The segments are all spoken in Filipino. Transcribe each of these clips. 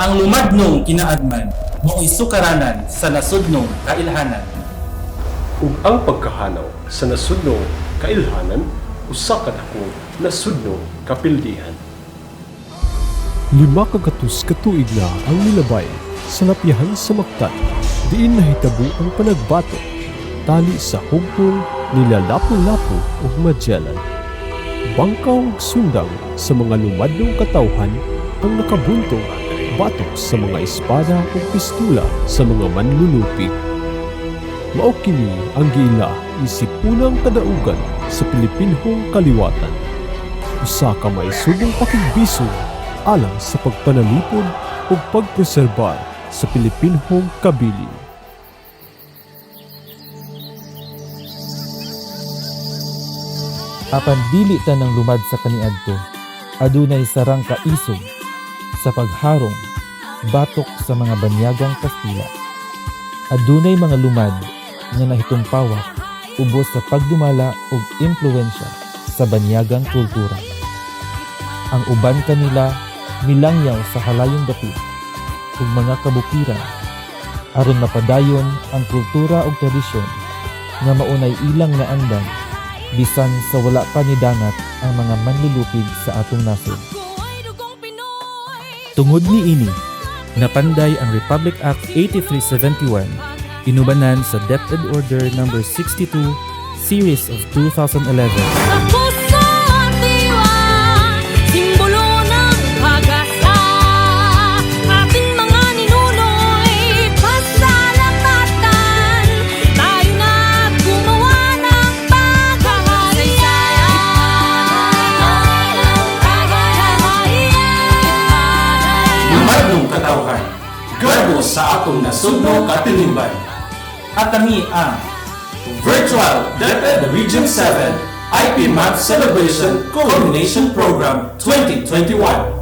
Ang lumadnong kinaadman mo'y sukaranan sa nasudnong kailhanan. Ug ang pagkahanaw sa nasudnong kailhanan usa ka dako nasudnong kapildihan. 5 katuig na ang nilabay sa lapihan sa Mactan, diin nahitabo ang panagbato, tali sa hugpong nila Lapu-Lapu ug Magellan. Bangkaw ug sundang sa mga lumadnong katawhan ang nakabuntong batok sa mga espada ug pistula sa mga manlulupig. Mao kini ang giila isip unang kadaugan sa Pilipinhong kaliwatan. Usa ka maisugong pakigbisog alang sa pagpanalipod ug pagpreserbar sa Pilipinhong kabilin. Apan dili tanang lumad sa kaniadto, adunay sarang kaisog sa pagharong batok sa mga banyagang Kastila. Adunay mga lumad nga nahitumpawak ubos sa pagdumala ug impluwensya sa banyagang kultura. Ang uban kanila milangyaw sa halayong dapit ug mga kabukiran aron mapadayon ang kultura ug tradisyon nga maunay ilang naandan bisan sa wala pa ni dangat ang mga manlulupig sa atong nasod. Tungod ni ini, napanday ang Republic Act 8371, inubanan sa Deped Order No. 62, Series of 2011. Lumadnong katawhan, garbo sa atong nasudnong katilingban. At kami ang Virtual Deped Region 7 IP Month Celebration Culmination Program 2021.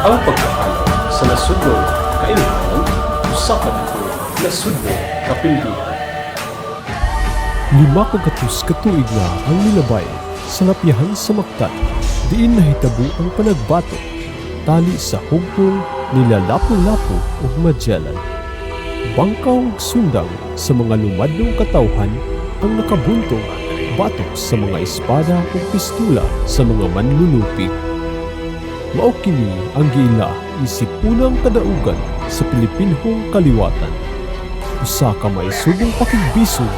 ang pagkahanaw sa nasudnong kailhanan usa ka dako nasudnong kapildihan. 500 ka tuig na ang nilabay sa lapihan sa Mactan, diin nahitabo ang panagbatok tali sa hugpong nila Lapu-Lapu ug Magellan. Bangkaw ug sundang sa mga lumadlong katawhan ang nakabuntong batok sa mga espada ug pistula sa mga manlulupig. Mao kini ang giila isip unang kadaugan sa Pilipinhong kaliwatan. Usa ka maisugong pakigbisog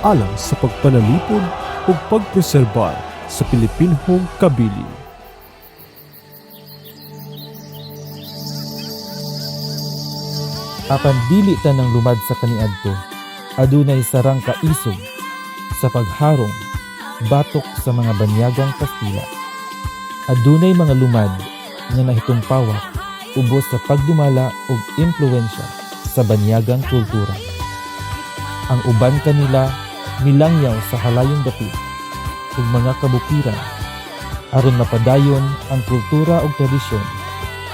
alang sa pagpanalipod ug pagpreserbar sa Pilipinhong kabilin. Apan dili tanang lumad sa kaniadto, adunay sarang kaisog sa pagharong batok sa mga banyagang Kastila. Adunay mga lumad nga nahitumpawak ubos sa pagdumala ug impluwensya sa banyagang kultura. Ang uban kanila milangyaw sa halayong dapit ug mga kabukiran aron mapadayon ang kultura ug tradisyon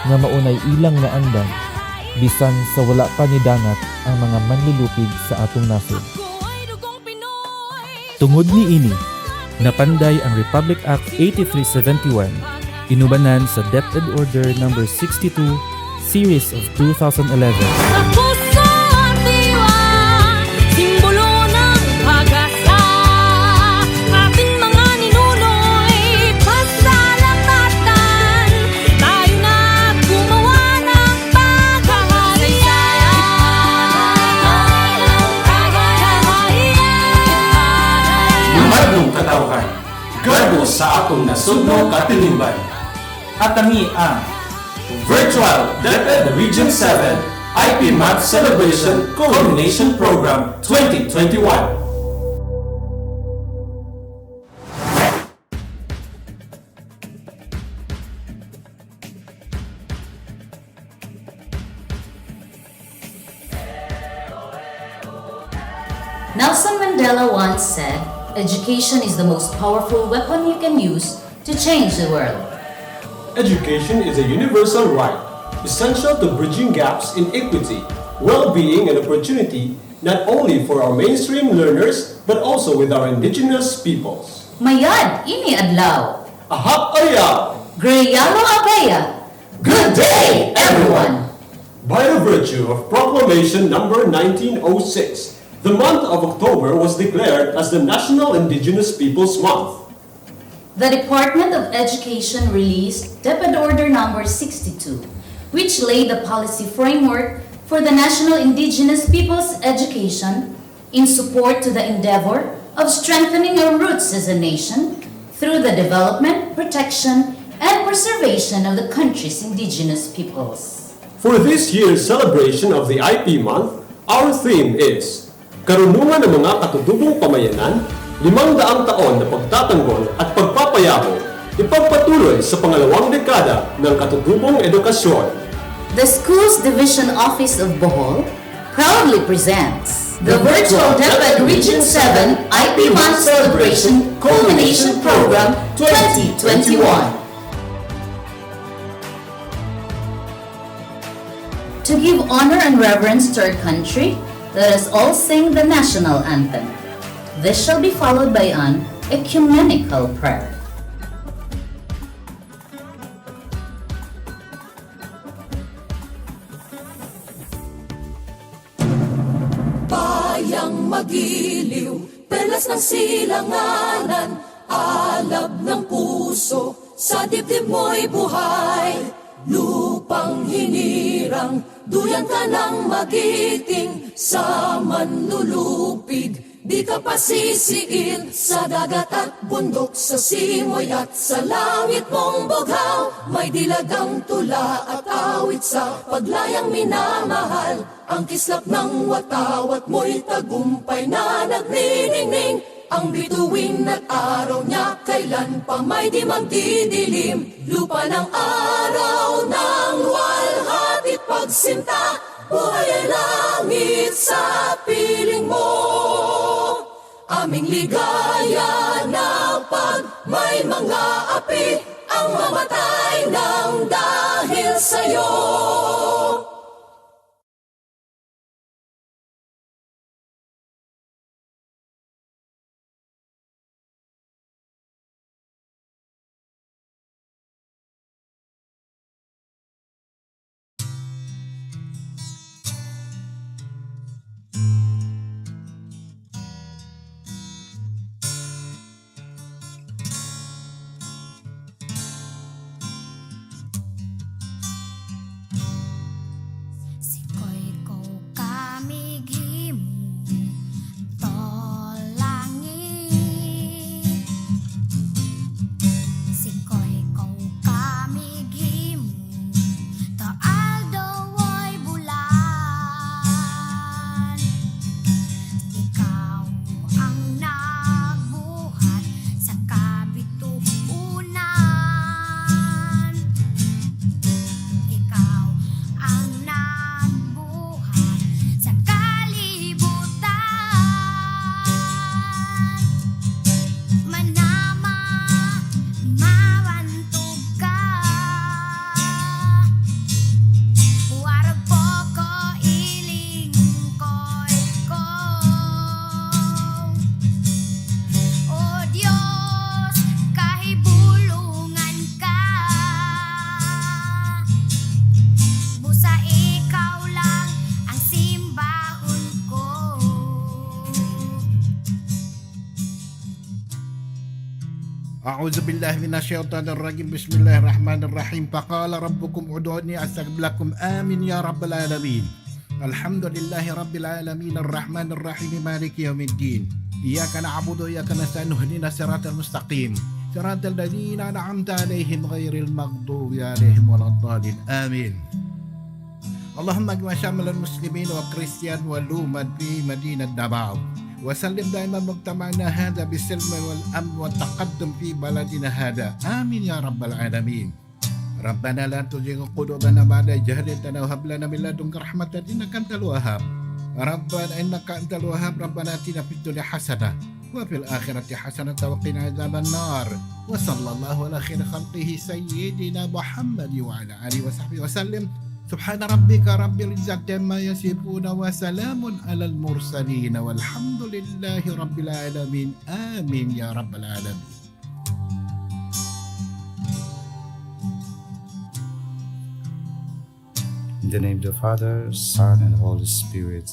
nga maunay ilang naandan bisan sa wala pa nidangat ang mga manlulupig sa atong nasod. Tungod ni ini, napanday ang Republic Act 8371, inubanan sa Deped Order No. 62, Series of 2011. Sa puso at diwa, simbolo ng pag-asa. Ating mga ninuno'y pasalamatan. Tayo na gumawa ng pagkaharian. Lumadlong katawhan, garbo sa akong nasudnong katilingban. At kami ang Virtual Deped Region 7 IP Month Celebration Culmination Program 2021. Nelson Mandela once said, "Education is the most powerful weapon you can use to change the world." Education is a universal right, essential to bridging gaps in equity, well-being, and opportunity, not only for our mainstream learners, but also with our indigenous peoples. Mayad, ini adlaw. Ahap ayaw! Greyalo Abaya. Good day, everyone! By the virtue of Proclamation number 1906, the month of October was declared as the National Indigenous Peoples Month. The Department of Education released Deped Order No. 62, which laid the policy framework for the National Indigenous Peoples' education in support to the endeavor of strengthening our roots as a nation through the development, protection, and preservation of the country's indigenous peoples. For this year's celebration of the IP month, our theme is Karunungan ng mga katutubong pamayanan, 500 taon na pagtatanggol at pagpapayabo, ipagpatuloy sa pangalawang dekada ng katutubong edukasyon. The Schools Division Office of Bohol proudly presents the Virtual Deped Region 7 IP Month Celebration Culmination Program 2021. To give honor and reverence to our country, let us all sing the national anthem. This shall be followed by an ecumenical prayer. Bayang magiliw, pelas ng silanganan, alab ng puso, sa dibdib mo'y buhay. Lupang hinirang, duyan ka ng magiting, sa manlulupig, di ka pasisiil. Sa dagat at bundok, sa simoy at sa langit mong bughaw, may dilagang tula at awit sa paglayang minamahal. Ang kislap ng watawat mo'y tagumpay na nagniningning. Ang bituin at araw niya kailan pa may di magdidilim. Lupa ng araw ng luwalhati't pagsinta, buhay ay langit sa piling mo. Aming ligaya na pag may mga api, ang mamatay ng dahil sa'yo. Sikoy ko kamighimo to langit. Sikoy ko kamighimo to aldaw ay bulan. Ikaw ang nagbuhat sa kabituunan. Ikaw ang nagbuhat sa kalibutan. Manama, mawantog ka. Warag po ko ilingkoy ko. O Diyos, kahibulungan ka. Busa ikaw lang ang simbahon ko. أعوذ بالله من الشيطان الرجيم بسم الله الرحمن الرحيم فقال ربكم ادعوني أستجب لكم آمين يا رب العالمين الحمد لله رب العالمين الرحمن الرحيم مالك يوم الدين إياك نعبد وإياك نستعين اهدنا الصراط المستقيم صراط الذين أنعمت عليهم غير المغضوب عليهم ولا الضالين آمين اللهم اجمع شمل المسلمين والكريستيان والأمم في مدينة دباو وسلم دائما مجتمعنا هذا بالسلم والأمن والتقدم في بلدنا هذا آمين يا رب العالمين ربنا لا تزغ قلوبنا بعد إذ هديتنا وهب لنا من لدنك رحمة إنك أنت الوهاب ربنا إنك أنت الوهاب ربنا آتنا في الدنيا حسنة وفي الآخرة حسنة وقنا عذاب النار وصلى الله على خير خلقه سيدنا محمد وعلى آله وصحبه وسلم سبحان ربك رب العزة عما يصفون وسلام على المرسلين والحمد لله رب العالمين آمين يا رب العالمين. In the name of the Father, Son, and Holy Spirit.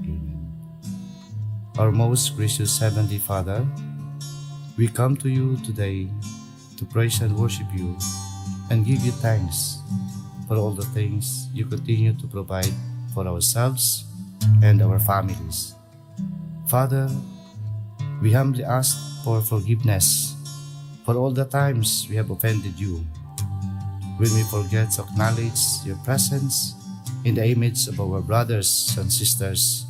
Amen. Our most gracious Heavenly Father, we come to you today to praise and worship you and give you thanks for all the things you continue to provide for ourselves and our families. Father, we humbly ask for forgiveness for all the times we have offended you, when we forget to acknowledge your presence in the image of our brothers and sisters,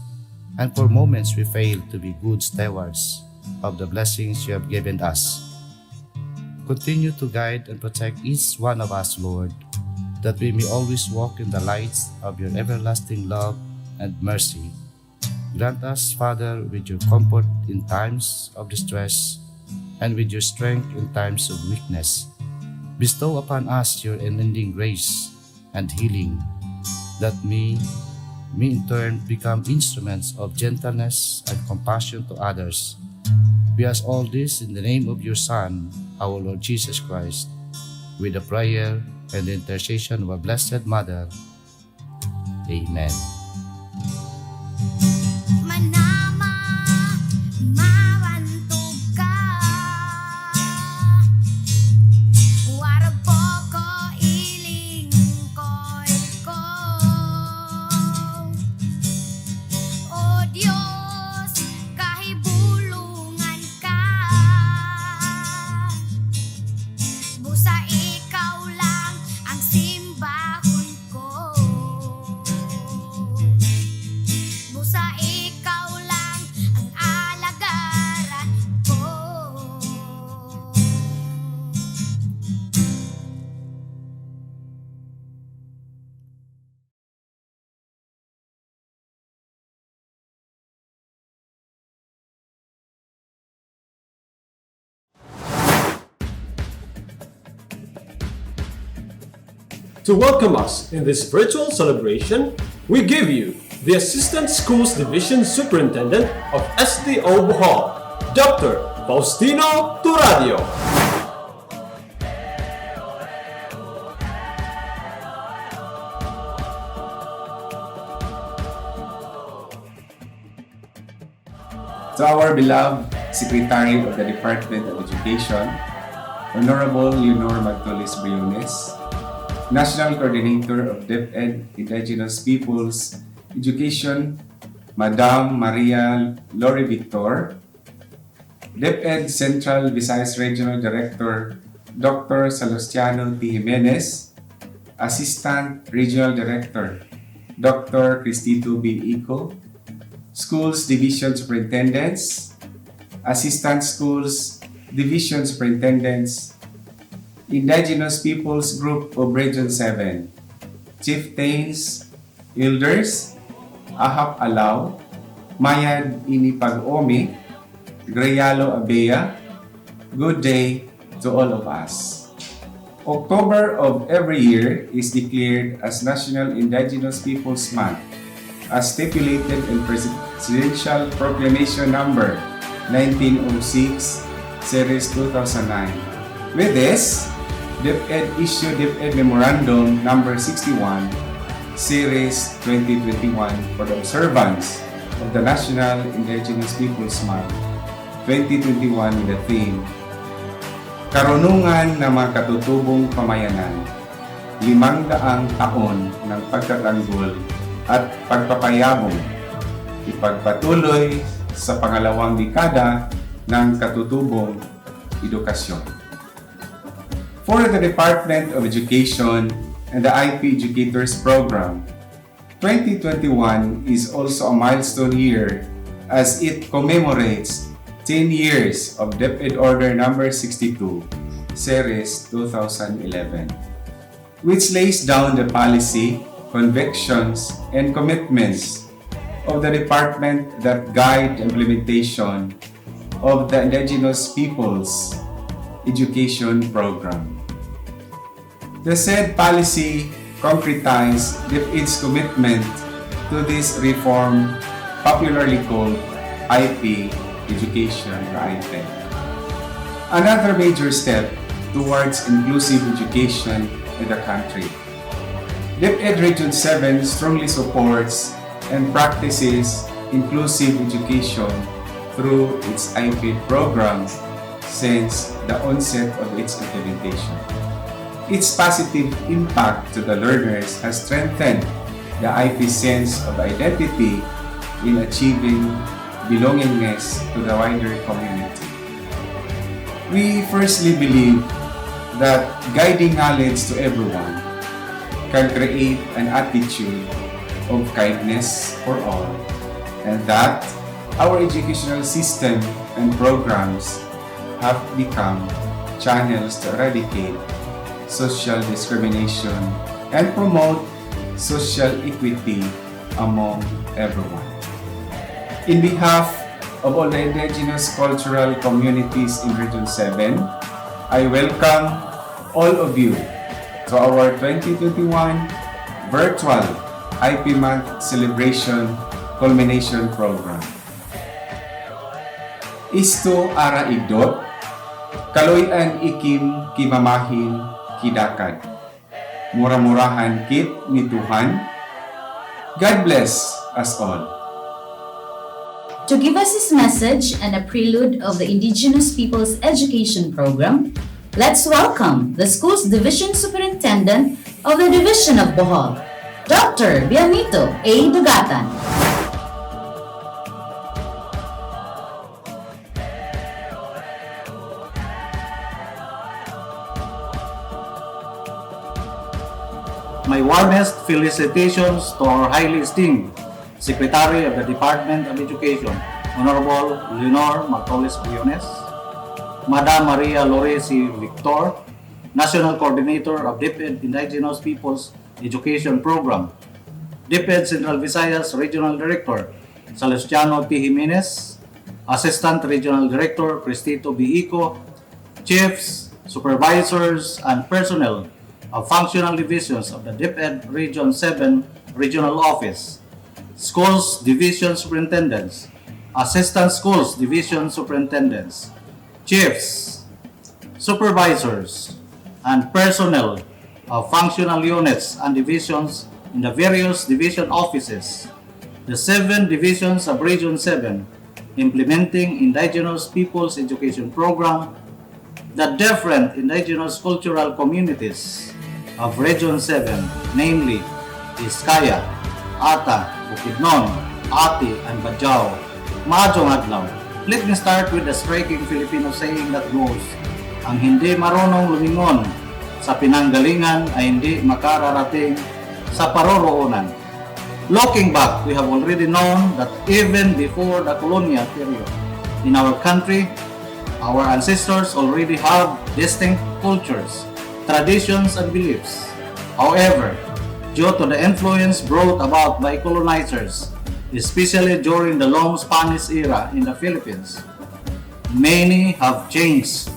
and for moments we fail to be good stewards of the blessings you have given us. Continue to guide and protect each one of us, Lord, that we may always walk in the lights of your everlasting love and mercy. Grant us, Father, with your comfort in times of distress and with your strength in times of weakness. Bestow upon us your unending grace and healing, that we may in turn become instruments of gentleness and compassion to others. We ask all this in the name of your Son, our Lord Jesus Christ, with the prayer and the intercession of our Blessed Mother. Amen. Manama, mawantog ka. Warag po ko ilingkoy ko. O Diyos, kahibulungan ka. Busa ikaw lang ang simbahon ko. To welcome us in this virtual celebration, we give you the Assistant Schools Division Superintendent of SDO Bohol, Dr. Faustino Turadio. To our beloved Secretary of the Department of Education, Honorable Leonor Magtolis Briones, National Coordinator of Deped Indigenous Peoples Education, Madam Maria Lori Victor, Deped Central Visayas Regional Director, Dr. Salustiano T. Jimenez, Assistant Regional Director, Dr. Cristito B. Ico, Schools Division Superintendents, Assistant Schools Division Superintendents, Indigenous Peoples Group of Region 7, Chieftains, Elders, Ahap Alaw, Mayad Inipag-Omi, Greyalo Abea, good day to all of us. October of every year is declared as National Indigenous Peoples Month, as stipulated in Presidential Proclamation Number 1906, Series 2009. With this, Deped issued Deped Memorandum Number 61, Series 2021 for the observance of the National Indigenous Peoples Month 2021 with the theme, Karunungan ng mga katutubong pamayanan, 500 taon ng pagtatanggol at pagpapayabong, ipagpatuloy sa pangalawang dekada ng katutubong edukasyon. For the Department of Education and the IP Educators Program, 2021 is also a milestone year as it commemorates 10 years of Deped Order Number 62, Series 2011, which lays down the policy, convictions, and commitments of the department that guide the implementation of the Indigenous Peoples Education Program. The said policy concretized Deped's commitment to this reform, popularly called IP Education or IP. Another major step towards inclusive education in the country. Deped Region 7 strongly supports and practices inclusive education through its IP program since the onset of its implementation. Its positive impact to the learners has strengthened the IP sense of identity in achieving belongingness to the wider community. We firstly believe that guiding knowledge to everyone can create an attitude of kindness for all, and that our educational system and programs have become channels to eradicate social discrimination and promote social equity among everyone. In behalf of all the indigenous cultural communities in Region 7, I welcome all of you to our 2021 virtual IP Month Celebration Culmination Program. Isto ara igdot, kaloy-an ikim kimamahin kidakad. Mura-murahan kit ni Tuhan. God bless us all. To give us his message and a prelude of the Indigenous Peoples Education Program, let's welcome the Schools Division Superintendent of the Division of Bohol, Dr. Bianito A. Dugatan. My warmest felicitations to our highly esteemed Secretary of the Department of Education, Honorable Leonor Magtolis Briones, Madam Maria Lori C. Victor, National Coordinator of Deped Indigenous Peoples Education Program, Deped Central Visayas Regional Director, Salustiano T. Jimenez, Assistant Regional Director, Cristito B. Ico, Chiefs, Supervisors, and Personnel of functional divisions of the Deped Region 7 Regional Office, Schools Division Superintendents, Assistant Schools Division Superintendents, Chiefs, Supervisors, and personnel of functional units and divisions in the various division offices. The 7 divisions of Region 7 implementing Indigenous Peoples Education Program, the different indigenous cultural communities of Region 7, namely Iskaya, Ata, Bukidnon, Ati, and Bajau. Maadjong adlaw. Let me start with the striking Filipino saying that goes, ang hindi marunong lumingon sa pinanggalingan ay hindi makararating sa paroroonan. Looking back, we have already known that even before the colonial period in our country, our ancestors already have distinct cultures, traditions, and beliefs. However, due to the influence brought about by colonizers, especially during the long Spanish era in the Philippines, many have changed.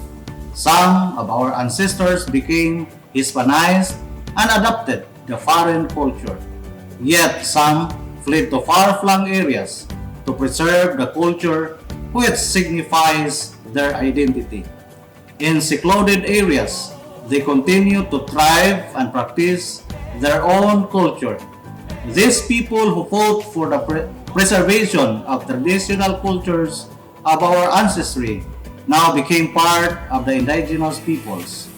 Some of our ancestors became Hispanized and adopted the foreign culture. Yet some fled to far-flung areas to preserve the culture which signifies their identity. In secluded areas, they continue to thrive and practice their own culture. These people who fought for the preservation of traditional cultures of our ancestry now became part of the indigenous peoples.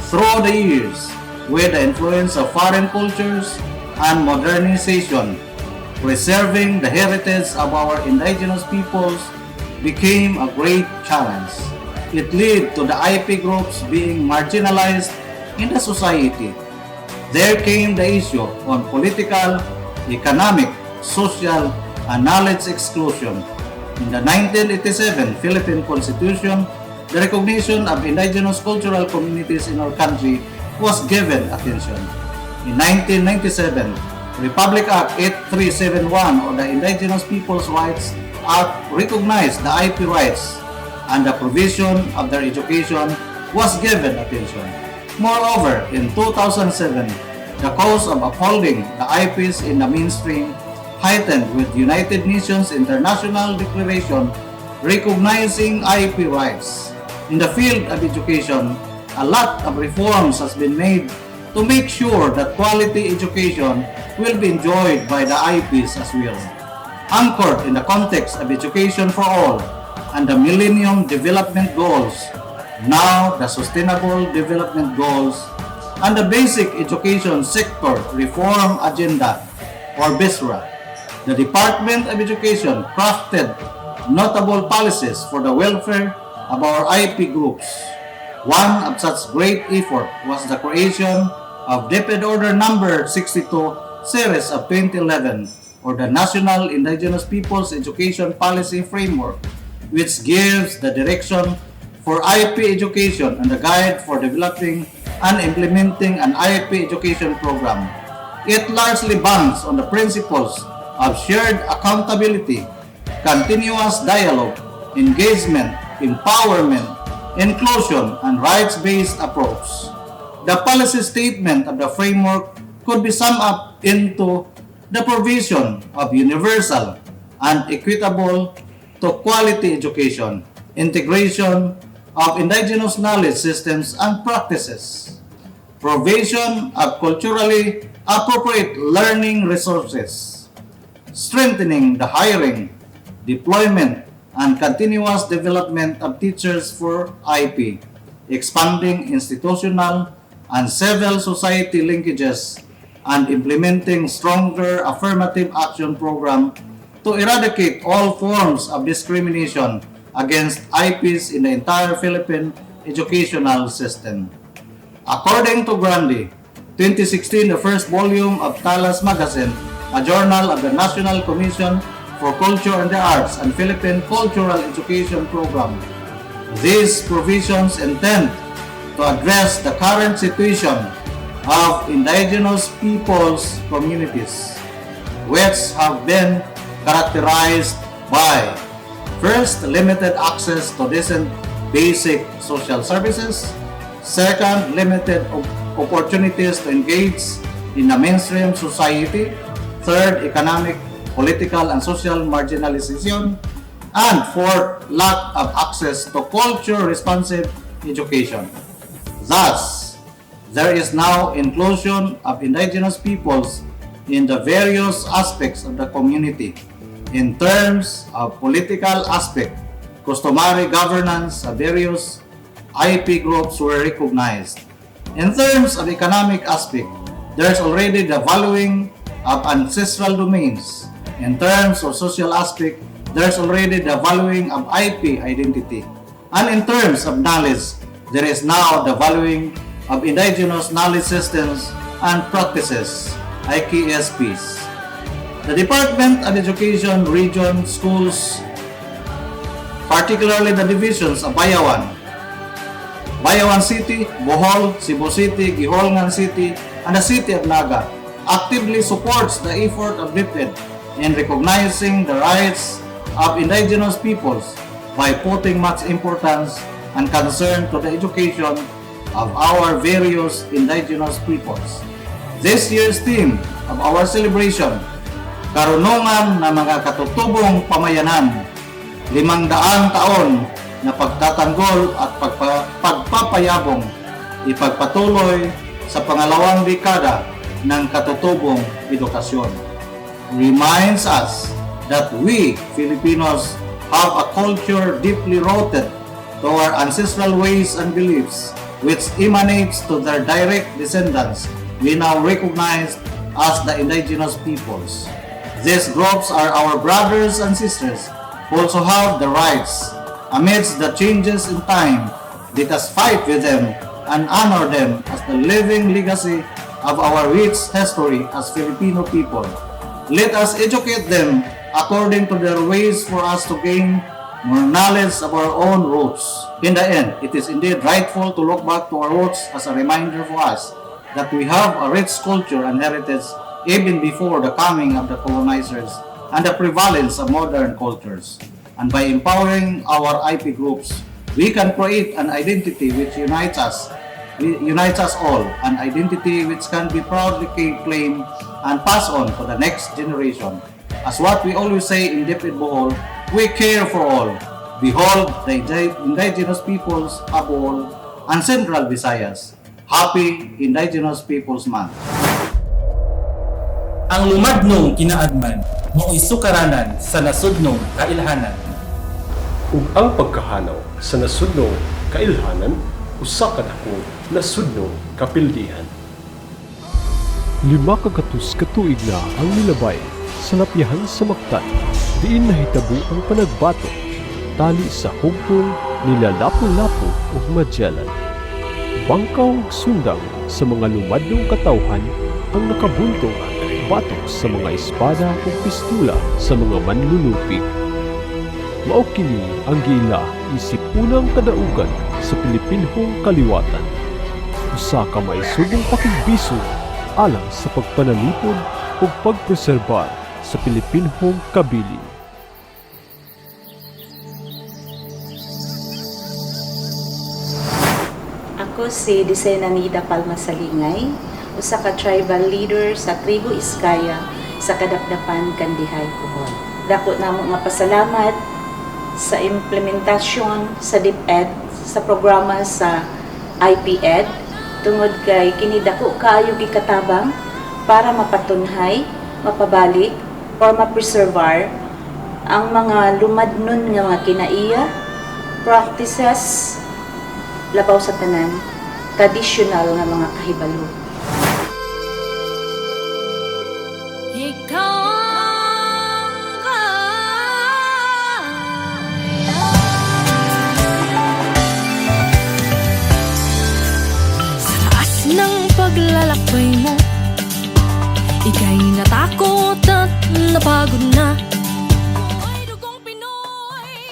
Through the years, with the influence of foreign cultures and modernization, preserving the heritage of our indigenous peoples became a great challenge. It led to the IP groups being marginalized in the society. There came the issue on political, economic, social, and knowledge exclusion. In the 1987 Philippine Constitution, the recognition of indigenous cultural communities in our country was given attention. In 1997, Republic Act 8371 or the Indigenous Peoples' Rights Act recognized the IP rights and the provision of their education was given attention. Moreover, in 2007, the cause of upholding the IPs in the mainstream heightened with United Nations International Declaration recognizing IP rights. In the field of education, a lot of reforms has been made to make sure that quality education will be enjoyed by the IPs as well. Anchored in the context of education for all and the Millennium Development Goals, now the Sustainable Development Goals, and the Basic Education Sector Reform Agenda or BISRA, the Department of Education crafted notable policies for the welfare of our IP groups. One of such great effort was the creation of Deped Order Number 62 Series of 2011 or the National Indigenous Peoples Education Policy Framework, which gives the direction for IP education and the guide for developing and implementing an IP education program. It largely banks on the principles of shared accountability, continuous dialogue, engagement, empowerment, inclusion, and rights-based approach. The policy statement of the framework could be summed up into the provision of universal and equitable to quality education, integration of indigenous knowledge systems and practices, provision of culturally appropriate learning resources, strengthening the hiring, deployment, and continuous development of teachers for IP, expanding institutional and civil society linkages, and implementing stronger affirmative action program to eradicate all forms of discrimination against IPs in the entire Philippine educational system. According to Grandi, 2016, the first volume of Talas Magazine, a journal of the National Commission for Culture and the Arts and Philippine Cultural Education Program. These provisions intend to address the current situation of indigenous peoples communities, which have been characterized by first, limited access to decent basic social services, second, limited opportunities to engage in the mainstream society. Third, economic, political, and social marginalization. And fourth, lack of access to culture-responsive education. Thus, there is now inclusion of indigenous peoples in the various aspects of the community. In terms of political aspect, customary governance of various IP groups were recognized. In terms of economic aspect, there's already the valuing of ancestral domains. In terms of social aspect, there's already the valuing of IP identity. And in terms of knowledge, there is now the valuing of indigenous knowledge systems and practices, IKSPs. The Department of Education region schools, particularly the divisions of Bayawan City, Bohol, Cebu City, Giholngan City, and the City of Naga, actively supports the effort of Deped in recognizing the rights of indigenous peoples by putting much importance and concern to the education of our various indigenous peoples. This year's theme of our celebration, Karunungan ng mga katutubong pamayanan, 500 taon na pagtatanggol at pagpapayabong, ipagpatuloy sa pangalawang dekada ng katutubong edukasyon, reminds us that we Filipinos have a culture deeply rooted to our ancestral ways and beliefs, which emanates to their direct descendants we now recognize as the indigenous peoples. These groups are our brothers and sisters who also have the rights. Amidst the changes in time, let us fight with them and honor them as the living legacy of our rich history as Filipino people. Let us educate them according to their ways for us to gain more knowledge of our own roots. In the end, it is indeed rightful to look back to our roots as a reminder for us that we have a rich culture and heritage even before the coming of the colonizers and the prevalence of modern cultures. And by empowering our IP groups, we can create an identity which unites us all, an identity which can be proudly claimed and passed on to the next generation. As what we always say in Deped Bohol, we care for all. Behold, the indigenous peoples of Bohol and Central Visayas. Happy Indigenous Peoples Month. Ang lumadnong kinaadman mo'y sukaranan sa nasudnong kailhanan. Ug ang pagkahanaw sa nasudnong kailhanan, usa ka dako nasudnong kapildihan. 5 katuig na ang nilabay sa lapihan sa Mactan, diin nahitabo ang panagbato, tali sa hugpong nila Lapu-Lapu ug Magellan. Bangkaw ug sundang sa mga lumadnong katawhan ang nakabuntong batok sa mga espada ug pistula sa mga manlulupig. Mao kini ang giila isip unang kadaugan sa Pilipinhong kaliwatan. Usa ka maisugong pakigbisog alang sa pagpanalipod ug pagpreserbar sa Pilipinhong kabilin. Ako si Disenanida Palma Salingay, usa ka tribal leader sa tribu Iskaya sa Kadapdapan, Kandihay, Bohol. Dako namo nga pasalamat sa implementasyon sa Deped sa programa sa IPED tungod kay kini dako kaayo gikatabang para mapatunhay, mapabalik or mapreservar ang mga lumadnon nga mga kinaiya, practices labaw sa tanan, traditional nga mga kahibalo. Sa taas ng paglalakbay mo, ika'y natakot at napagod na.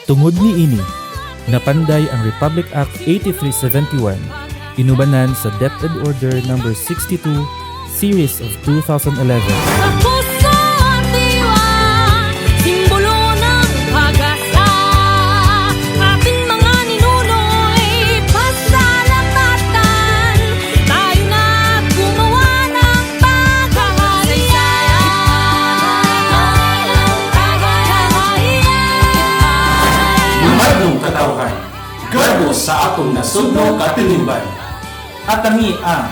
Tungod ni ini, napanday ang Republic Act 8371, inubanan sa Deped Order No. 62, Series of 2011. sa atong nasudno katilingban. At kami ang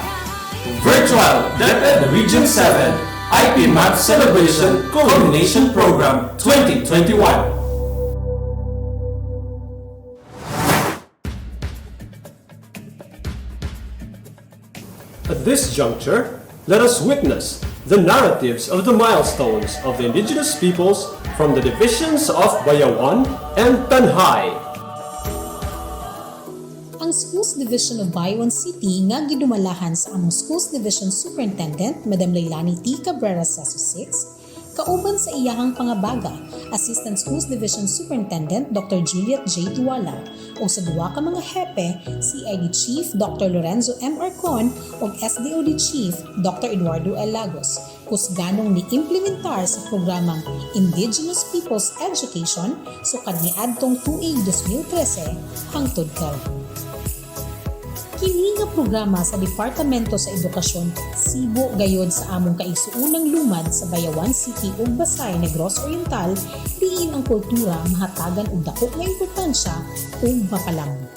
Virtual Deped Region 7 IP Month Celebration Culmination Program 2021. At this juncture, let us witness the narratives of the milestones of the indigenous peoples from the divisions of Bayawan and Tanhay. Ang Schools Division of Bayawan City nga gidumalahan sa among Schools Division Superintendent Madam Leilani T. Cabrera Seso 6, kauban sa iyahang pangabaga, Assistant Schools Division Superintendent Dr. Juliet J. Duwala, o sa duwa ka mga hepe, CID Chief Dr. Lorenzo M. Arcon o SDOD Chief Dr. Eduardo L. Lagos, kusganong ni-implementar sa programang Indigenous Peoples Education sukad ni adtong tuig 2013 hangtod karon. Kini nga programa sa Departamento sa Edukasyon sibo gayod sa among kaigsuunang lumad sa Bayawan City ug Basay, Negros Oriental, diin ang kultura mahatagan og dako nga importansya ug mapalambo.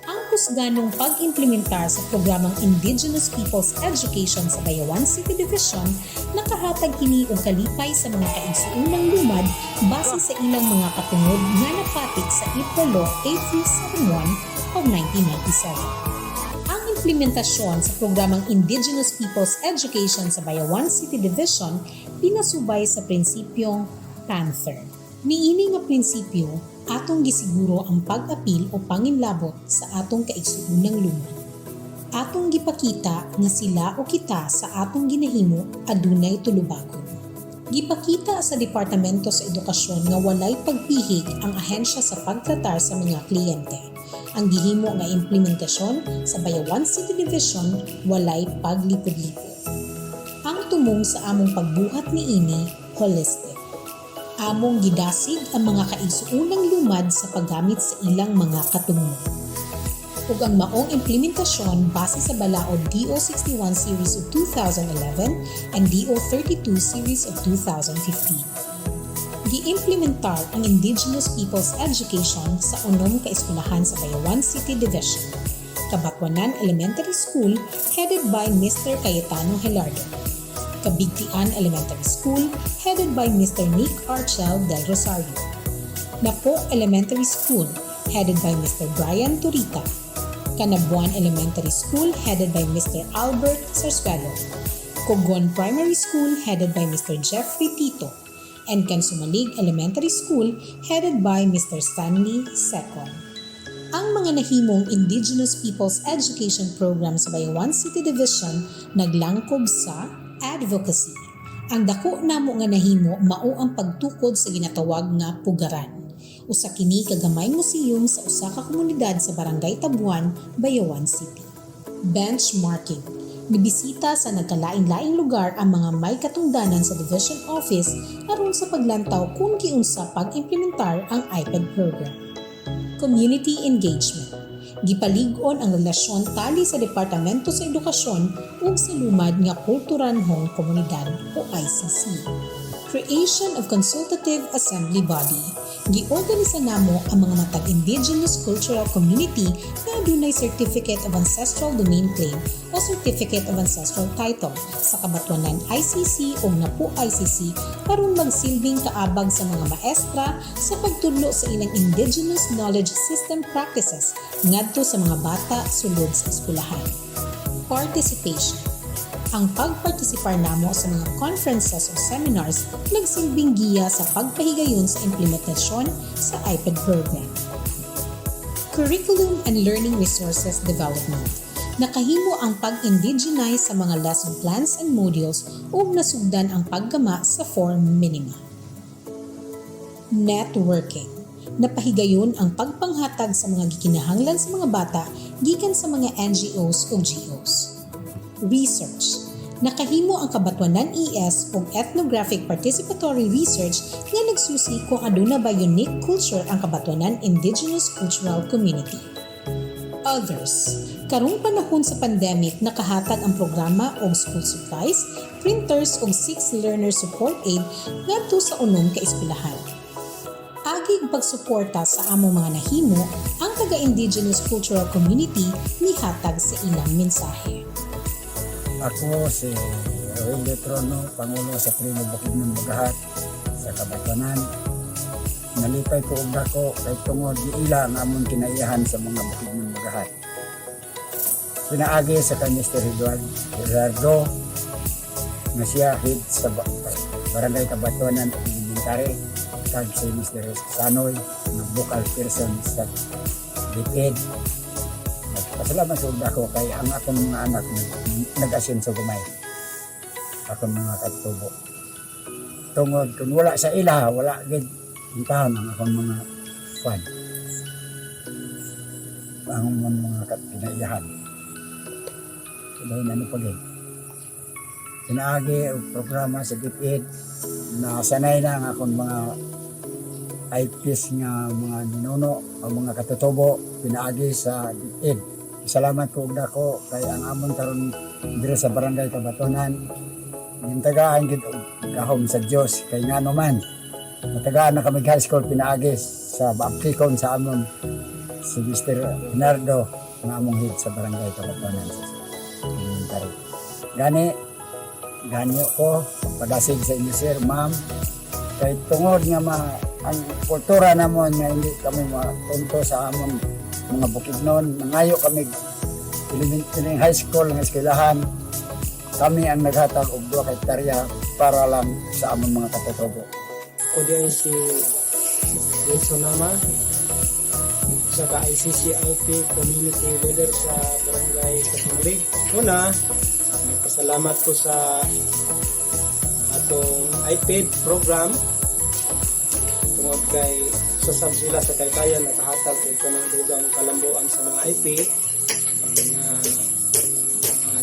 Ang kusganong pag-implementar sa programang Indigenous Peoples Education sa Bayawan City Division nakahatag kini og kalipay sa mga kaigsuunang lumad base sa ilang mga katungod nga napatik sa April Law 8371 of 1997. Implementasyon sa programang Indigenous Peoples Education sa Bayawan City Division pinasubay sa prinsipyong Panther. Niini nga prinsipyo atong gisiguro ang pag-apil o panginlabot sa atong kaigsuunang lumad. Atong gipakita nga sila o kita sa atong ginahimo adunay tulubagon. Gipakita sa Departamento sa Edukasyon nga walay pagpihig ang ahensya sa pagtratar sa mga kliyente. Ang gihimo nga implementasyon sa Bayawan City Division walay paglipod-lipod. Ang tumong sa among pagbuhat niini holistic. Among gidasig ang mga kaigsuunang lumad sa paggamit sa ilang mga katungod. Ug ang maong implementasyon base sa balaod DO61 Series of 2011 and DO32 Series of 2015. Gi-implementar ang Indigenous Peoples Education sa unom ka eskwelahan sa Bayawan City Division. Kabatwanan Elementary School headed by Mr. Cayetano Helardo. Kabigtian Elementary School headed by Mr. Nick Archel del Rosario. Napok Elementary School headed by Mr. Brian Turita. Kanabuan Elementary School headed by Mr. Albert Sarsuelo. Cogon Primary School headed by Mr. Jeffrey Tito. And Kansumalig Elementary School headed by Mr. Stanley Secon. Ang mga nahimong Indigenous Peoples Education Program sa Bayawan City Division naglangkob sa advocacy. Ang dako namo nga nahimo mao ang pagtukod sa ginatawag nga pugaran. Usa kini kagamay museum sa usa ka komunidad sa Barangay Tabuan, Bayawan City. Benchmarking. Nibisita sa nagkalain-laing lugar ang mga may katungdanan sa Division Office aron sa paglantaw kung giunsa pag-implementar ang iPad program. Community engagement. Gipalig-on ang relasyon tali sa Departamento sa Edukasyon ug sa lumad nga kulturanhong komunidad o ICC. Creation of Consultative Assembly Body. Giorganisa namo ang mga matag Indigenous Cultural Community na adunay Certificate of Ancestral Domain Claim o Certificate of Ancestral Title sa kabatwanan ICC o NAPU ICC aron magsilbing kaabag sa mga maestra sa pagtudlo sa ilang Indigenous Knowledge System Practices ngadto sa mga bata sulod sa eskwelahan. Participation. Ang pagpartisipar namo sa mga conferences o seminars nagsilbing giya sa pagpahigayon sa implementasyon sa iPad program. Curriculum and Learning Resources Development. Nakahimo ang pag-indigenize sa mga lesson plans and modules ug nasugdan ang paggama sa form minima. Networking. Napahigayon ang pagpanghatag sa mga gikinahanglan sa mga bata gikan sa mga NGOs ug GOs. Research. Nakahimo ang kabatwanan ES ug ethnographic participatory research nga nagsusi kung aduna ba unique culture ang kabatwanan Indigenous Cultural Community. Others. Karong panahon sa pandemic, nakahatag ang programa og school supplies, printers ug 6 learner support aid ngadto sa unom ka eskwelahan. Agig pagsuporta sa among mga nahimo, ang taga-Indigenous Cultural Community ni hatag sa ilang mensahe. Ako si Roel Letrono, Pangulo sa Tribo Bukid ng Bagahat sa Kabatanan. Nalipay ko og dako kay tungod giila ang among kinaiyahan sa mga bukid ng Bagahat. Pinaagi sa kanya Mr. Eduardo na siya head sa Barangay Kabatanan at Elementary, kag si Mr. Sanoy na vocal person sa Deped. Pasalamat sa ako kay ang akong mga anak nag-asenso gumay. Akong mga katubo. Tungod kung wala sa ila, wala gid intahan ang akong mga kwan. Ang mga pinaiyahan. Dahil ano pa gid. Pinaagi ang programa sa Deped na sanay na ang akong mga IPs nga mga ninuno o mga katutubo pinaagi sa Deped. Salamat ko dako kay ang amon karon dire sa Barangay Kabatanan. Yung tagaan gid gahom sa Dios kay ngano man. Matagaan na kami high school pinaagi sa baptikon sa amon si Mr. Bernardo nga among head sa Barangay Kabatanan sa elementary. Ganyo ko padasig sa inyo sir, ma'am. Kay tungod nga ang kultura namon nga hindi kami matunto sa amon mga bukid noon, nangayo kami elementary high school ng eskwelahan. Kami ang naghatag og 2 hektarya para lang sa among mga katutubo. Ako diyan si Wilson Nama, sa ICCIP Community Leader sa Barangay Katulig. Una, pasalamat ko sa atong iPad program tungod kay susab sila sa kaykayan nakahatag ko ng dugang kalambuan sa mga IP.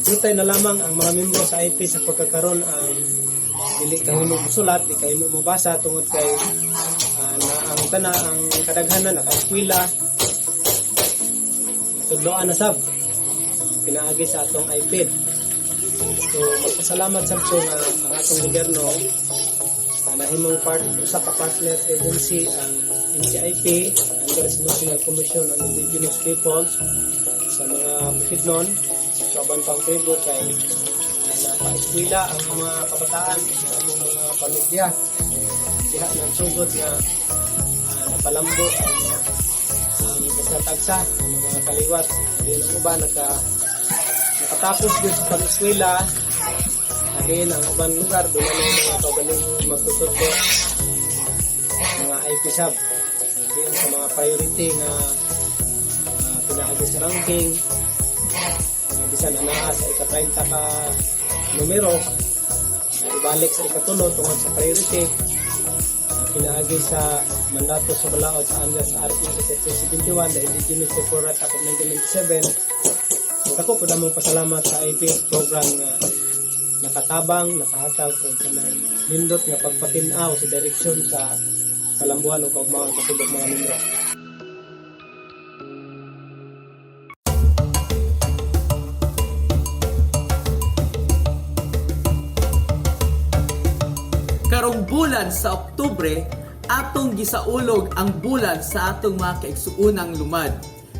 Dutay na lamang ang mga membro sa IP sa pagkakaroon ang dili kayo mo sulat, di kayo mo mabasa tungod kay ang kadaghanan naka-eskwela tudloan na sab pinaagi sa atong iPad. So magpasalamat sab ko nga ang atong gobyerno nahimong usa ka partner agency ang NCIP, ang National Commission on Indigenous Peoples sa mga bukidnon sa uban pang tribo kay napa-eskwela ang mga kabataan sa among mga pamilya diha ng sugod nga napalambo ang kasatagsa ng mga kaliwat din ang uban nakatapos din sa pag-eskwela. Again, ang ubang lugar, doon na mga pagaling magtutudlo mga IP sub. Again, sa mga priority na pinaagi sa ranking, bisan na naa sa ika-30 ka numero, ibalik sa ikatulo tungkol sa priority, pinaagi sa mandato sa balaod sa anya sa RE 71, the Indigenous People Rights Act of 1997. Ako po namang pasalamat sa IP program nga nakatabang, nakahatag o kanang nindot nga pagpatinaw sa direksyon sa kalambuan o kaugmahan katulog mga membro. Karong bulan sa Oktubre, atong gisaulog ang bulan sa atong mga kaigsuunang lumad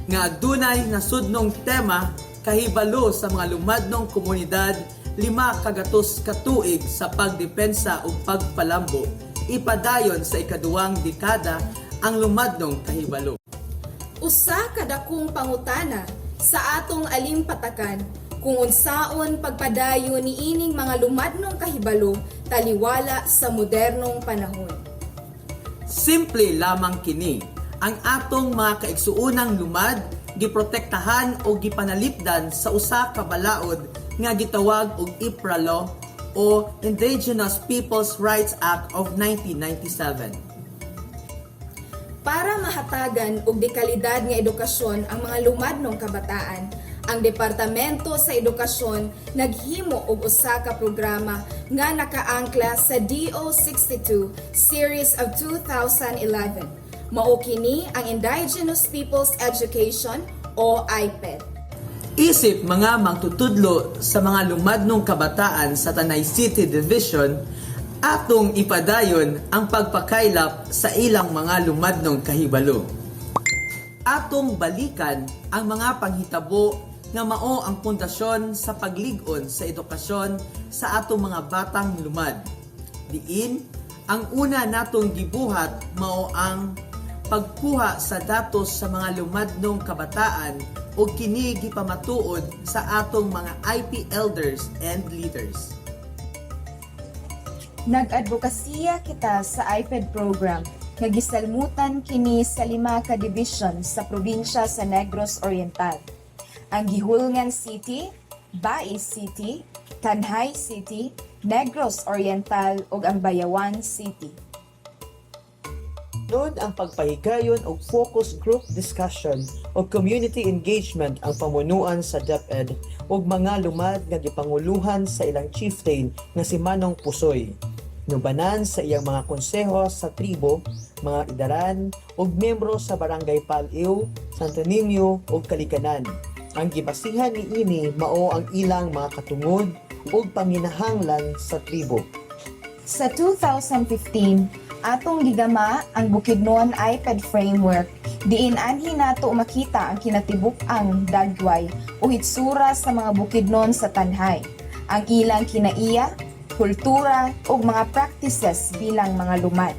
nga adunay nasudnong tema kahibalo sa mga lumadnong komunidad 5 kagatos katuig sa pagdepensa ug pagpalambo, ipadayon sa ikaduhang dekada ang lumadnong kahibalo. Usa kadakong pangutana sa atong alimpatakan kung unsaon pagpadayon niining mga lumadnong kahibalo taliwala sa modernong panahon. Simple lamang kini, ang atong mga kaigsuunang lumad giprotektahan o gipanalipdan sa usa ka balaod nga gitawag og IPRA Law o Indigenous Peoples Rights Act of 1997. Para mahatagan og dekalidad nga edukasyon ang mga lumadnong kabataan, ang Departamento sa Edukasyon naghimo og usa ka programa nga nakaangkla sa DO62 Series of 2011. Mao kini ang Indigenous Peoples Education o IPED. Isip mga magtutudlo sa mga lumadnong kabataan sa Tanay City Division, atong ipadayon ang pagpakaylap sa ilang mga lumadnong kahibalo. Atong balikan ang mga panghitabo nga mao ang pundasyon sa paglig-on sa edukasyon sa atong mga batang lumad. Diin, ang una natong gibuhat mao ang pagkuha sa datos sa mga lumadnong kabataan o kini gipamatuod sa atong mga IP elders and leaders. Nag-advokasya kita sa IPED program nga gisalmutan kini sa 5 ka division sa probinsya sa Negros Oriental. Ang Gihulngan City, Vii City, Tanhay City, Negros Oriental ug ang Bayawan City. Noon ang pagpahigayon og focus group discussion o community engagement ang pamunuan sa Deped ug mga lumad nga gipanguluhan sa ilang chieftain nga si Manong Pusoy. Nubanan sa iyang mga konseho sa tribo, mga idaran ug miyembro sa barangay Paliw, Santo Niño ug Kalikanan. Ang gibasihan niini mao ang ilang mga katungod ug panginahanglan sa tribo. Sa 2015, atong gigama ang Bukidnon IPED framework diin anhi nato makita ang kinatibuk-ang dagway o hitsura sa mga bukidnon sa Tanhay, ang ilang kinaiya, kultura ug mga practices bilang mga lumad.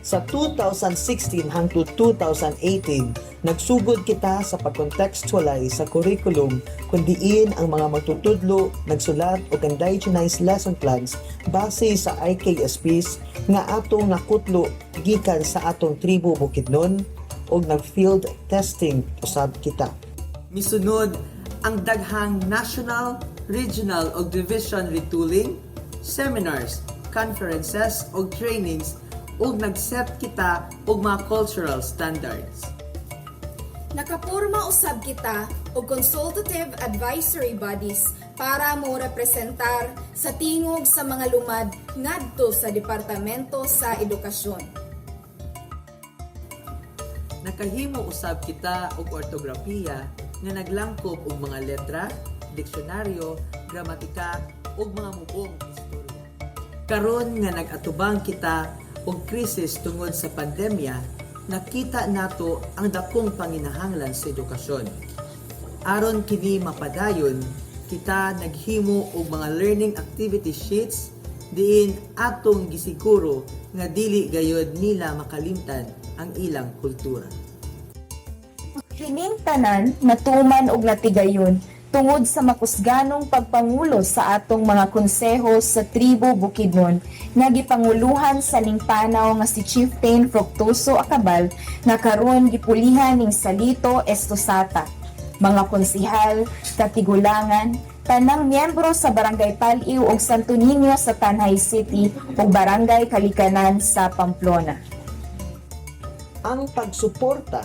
Sa 2016 hangtod 2018, nagsugod kita sa pag-contextualize sa curriculum kung diin ang mga magtutudlo nagsulat og indigenized lesson plans base sa IKSPs nga atong nakutlo gikan sa atong tribo Bukidnon og nag-field testing usab kita. Misunod ang daghang national, regional ug division retooling, seminars, conferences ug trainings ug nag-set kita og mga cultural standards. Nakapurma usab kita og consultative advisory bodies para mo representar sa tingog sa mga lumad ngadto sa Departamento sa Edukasyon. Nakahimo usab kita og ortografiya nga naglangkob og mga letra, diksyonaryo, gramatika ug mga mubong istorya. Karon nga nag-atubang kita og krisis tungod sa pandemya, nakita nato ang dakong panginahanglan sa edukasyon. Aron kini mapadayon, kita naghimo og mga learning activity sheets diin atong gisiguro nga dili gayud nila makalimtan ang ilang kultura. Kining tanan natuman og natigayon tungod sa makusganong pagpangulo sa atong mga konseho sa tribo Bukidnon nga gipanguluhan sa lingpanaw nga si Chieftain Fructuoso Acabal nga karon gipulihan ning Salito Estosata. Mga konsihal, katigulangan, tanang miyembro sa Barangay Paliw ug Santo Niño sa Tanhay City ug Barangay Kalikanan sa Pamplona. Ang pagsuporta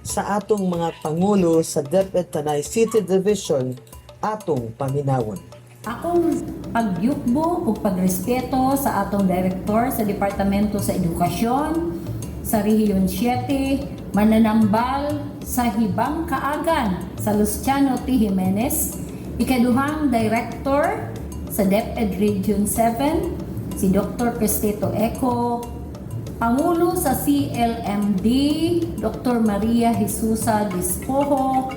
sa atong mga pangulo sa Deped Tanay City Division atong paminawon. Akong pagyukbo ug pagrespeto sa atong direktor sa Departamento sa Edukasyon sa Rehiyon 7, mananambal sa Hibang Kaagan sa Luciano T. Jimenez, ikaduhang director sa Deped Region 7, si Dr. Cristeto Eco, Pangulo sa CLMD, Dr. Maria Jesusa Dispoho,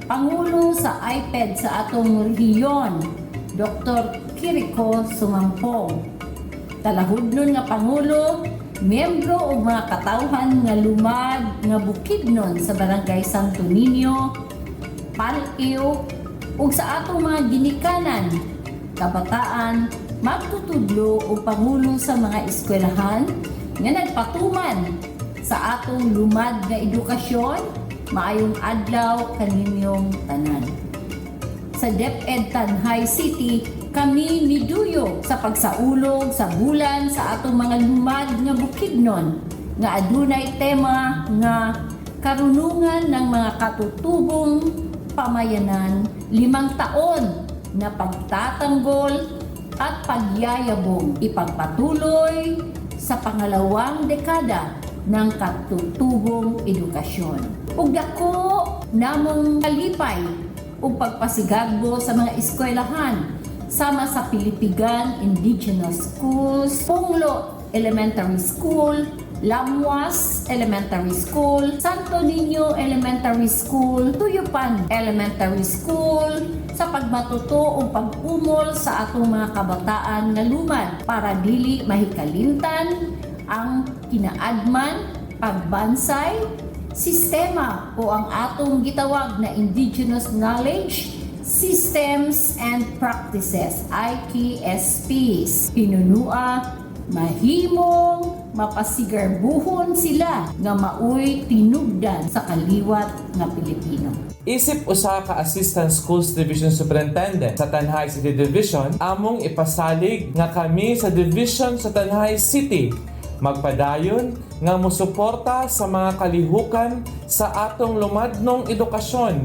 Pangulo sa IPED sa atong rehiyon, Dr. Kiriko Sumampong. Talahudnon nga Pangulo, miyembro o mga katawhan nga lumad nga Bukidnon sa Barangay Santo Niño, Paliw, ug sa atong mga ginikanan, kabataan, magtutudlo o Pangulo sa mga eskwelahan, nga nagpatuman sa atong lumad nga edukasyon, maayong adlaw kaninyong tanan. Sa Deped Tanhay City, kami niduyo sa pagsaulog sa bulan sa atong mga lumad nga Bukidnon nga adunay tema nga karunungan ng mga katutubong pamayanan 5 taon na pagtatanggol at pagyayabong ipagpatuloy sa pangalawang dekada ng katutubong edukasyon. Ug dako namong kalipay ug pagpasigagbo sa mga eskwelahan sama sa Pilipigan Indigenous Schools, Punglo Elementary School, Lamuas Elementary School, Santo Niño Elementary School, Tuyupan Elementary School, sa pagmatuto o pag-umol sa atong mga kabataan nga lumad para dili mahikalimtan ang kinaadman, pagbansay, sistema o ang atong gitawag na Indigenous Knowledge, Systems and Practices, IKSPs. Pinunua, mahimong mapasigarbuhon sila nga maoy tinugdan sa kaliwat nga Pilipino. Isip usa ka Assistant Schools Division Superintendent sa Tanhay City Division, among ipasalig nga kami sa Division sa Tanhay City magpadayon nga musuporta sa mga kalihukan sa atong lumadnong edukasyon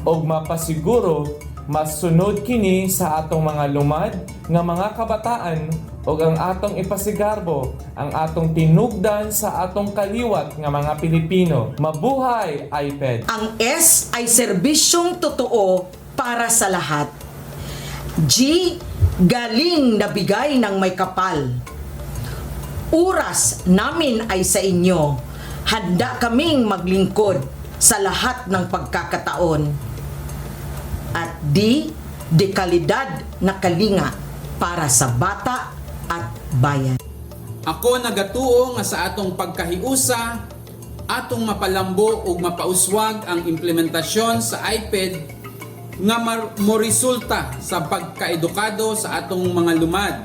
ug mapasiguro masunod kini sa atong mga lumad nga mga kabataan ug ang atong ipasigarbo ang atong tinugdan sa atong kaliwat nga mga Pilipino. Mabuhay, IPED! Ang S ay serbisyong totoo para sa lahat. G, galing na bigay ng may kapal. Oras namin ay sa inyo. Handa kaming maglingkod sa lahat ng pagkakataon. At D, dekalidad na kalinga para sa bata at bayan. Ako nagatuo nga sa atong pagkahiusa, atong mapalambo ug mapauswag ang implementasyon sa IPED nga moresulta sa pagkaedukado sa atong mga lumad.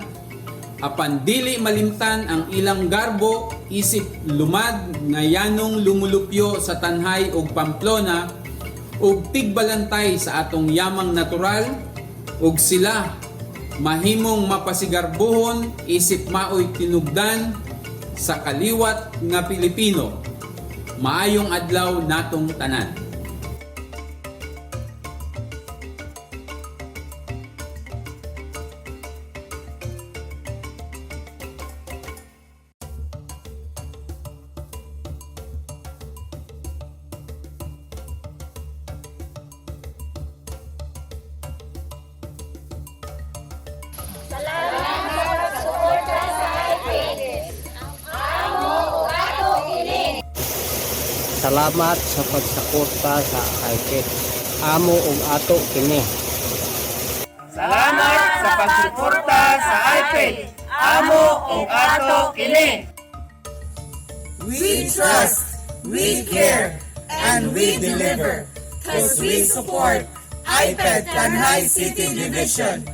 Apan dili malimtan ang ilang garbo isip lumad nga yanong lumulupyo sa Tanhay ug Pamplona ug tigbalantay sa atong yamang natural ug sila mahimong mapasigarbuhon isip maoy tinugdan sa kaliwat nga Pilipino. Maayong adlaw natong tanan. Salamat sa pagsuporta sa IPED. Amo ug ato kini. Salamat sa pagsuporta sa IPED. Amo ug ato kini. We trust, we care, and we deliver. Cause we support IPED Tanhay City Division.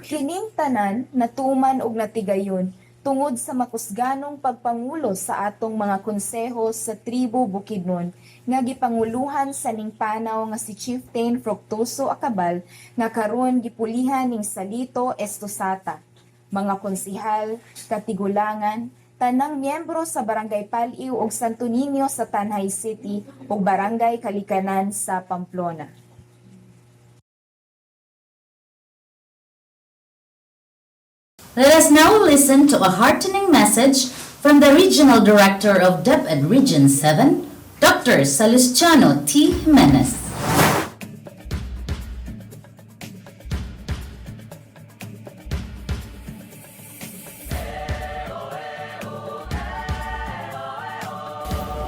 Kining tanan natuman og natigayon tungod sa makusganong pagpangulo sa atong mga konseho sa tribo Bukidnon nga gipanguluhan sa ning panaw nga si Chieftain Fructuoso Acabal nga karon gipulihan ning Salito Estosata. Mga konsihal, katigulangan, tanang miyembro sa Barangay Paliw ug Santo Niño sa Tanhay City ug Barangay Kalikanan sa Pamplona. Let us now listen to a heartening message from the Regional Director of Deped Region 7, Dr. Salustiano T. Jimenez.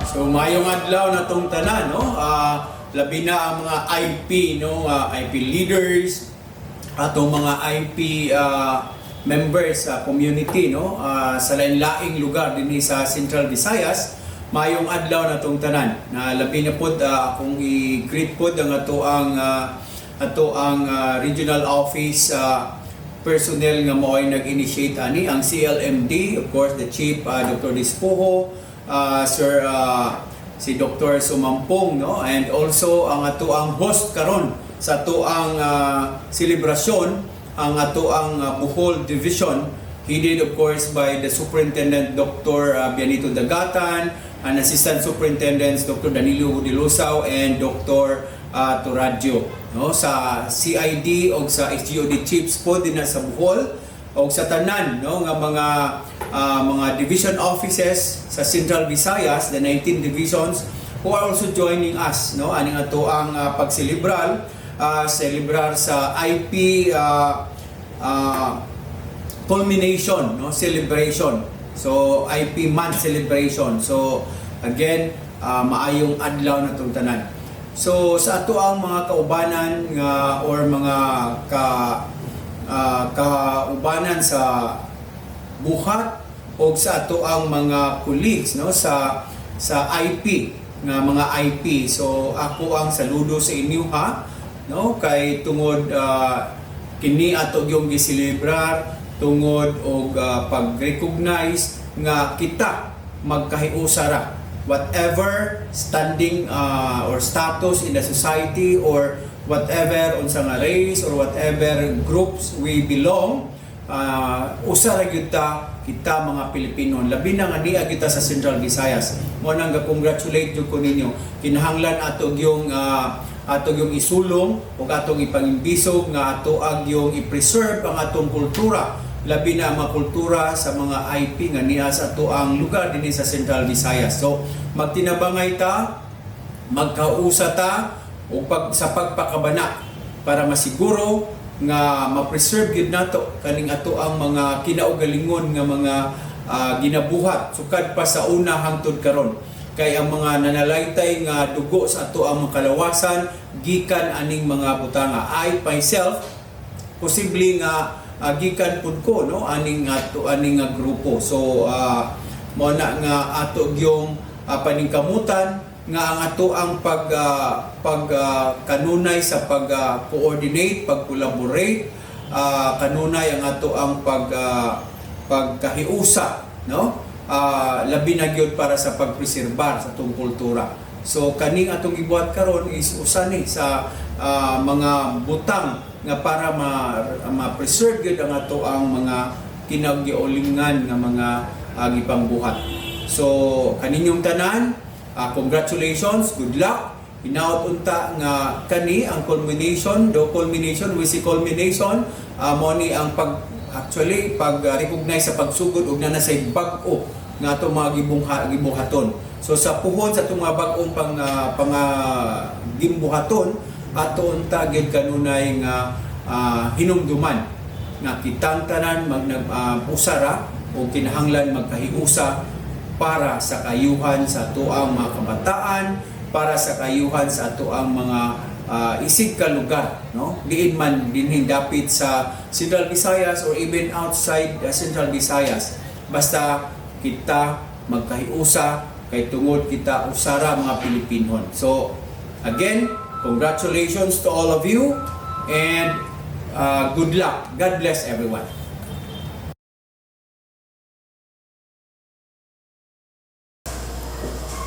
So mayong adlaw na tong tanan, no? Labi na ang mga IP, no? IP leaders, atong mga IP members sa community, no? Sa lain-laing lugar din sa Central Visayas. Mayong adlaw na tong tanan. Na labi na pod akong i-greet pod ang ato ang regional office personnel nga mo ay nag-initiate ani ang CLMD, of course the chief Dr. Dispoho, Sir si Dr. Sumampong, no? And also ang ato ang host karon sa ato ang selebrasyon, ang ato ang Bohol Division, headed of course by the Superintendent Dr. Bianito Dagatan, and Assistant Superintendents Dr. Danilo Dilusaw and Dr. Toradjo, no? Sa CID o sa HGOD chiefs po din sa Bohol o sa tanan, no? Nga mga division offices sa Central Visayas, the 19 divisions who are also joining us, no? Aning ato ang pagselebral celebrar sa IP Culmination, no, celebration. So IP month celebration. So again, maayong adlaw na itong tanan. So sa ato ang mga kaubanan nga or mga kaubanan sa buhat o sa ato ang mga colleagues, no, sa IP nga mga IP. So ako ang saludo sa inyo, ha, no, kay tungod kini ato gyung giselebrar tungod og pag-recognize nga kita magkahiusara whatever standing or status in the society or whatever unsa nga race or whatever groups we belong, usara gyud kita mga Pilipino, labi na nga niya kita sa Central Visayas. Mo nang ga-congratulate jud ko ninyo, kinahanglan ato gyung isulong ug atong ipangimbisog nga ato yung i-preserve ang atong kultura, labi na mga kultura sa mga IP nga niya sa ato ang lugar dinhi sa Central Visayas. So magtinabangay ta, magkausa ta ug sa pagpakabana para masiguro nga ma-preserve gid nato kaning ato ang mga kinaugalingon nga mga ginabuhat sukad pa sa una hangtod karon. Kay ang mga nanalaytay nga dugo sa ato ang mga kalawasan gikan aning mga butanga. I myself posible nga gikan pud ko, no, aning grupo. So mo na nga ato gyung paningkamutan nga ang ato ang kanunay sa pag-coordinate, pag-collaborate, kanunay ang ato ang pagkahiusa, no? Labi na gyud para sa pagpreserbar sa atong kultura. So kaning atong gibuhat karon is usa ni sa mga butang nga para ma-preserve gyud ang ato ang mga kinaggiulingan nga mga gipangbuhat. So kaninyong tanan, congratulations, good luck. Hinaot unta nga kani ang culmination, we see culmination mo ni ang pag-recognize sa pagsugod og nanasay bag-o nga ato mga gibuhaton. So sa puhon sa itong mga bag-ong gimbuhaton, ato unta gid kanunay nga hinumduman nga kitang tanan usara o kinahanglan magkahiusa para sa kayuhan sa ato ang mga kabataan, para sa kayuhan sa ato ang mga isig ka lugar, no? Diin man dinhi dapit sa Central Visayas or even outside Central Visayas. Basta kita magkahiusa kay tungod kita usara mga Pilipinon. So again, congratulations to all of you and good luck. God bless everyone.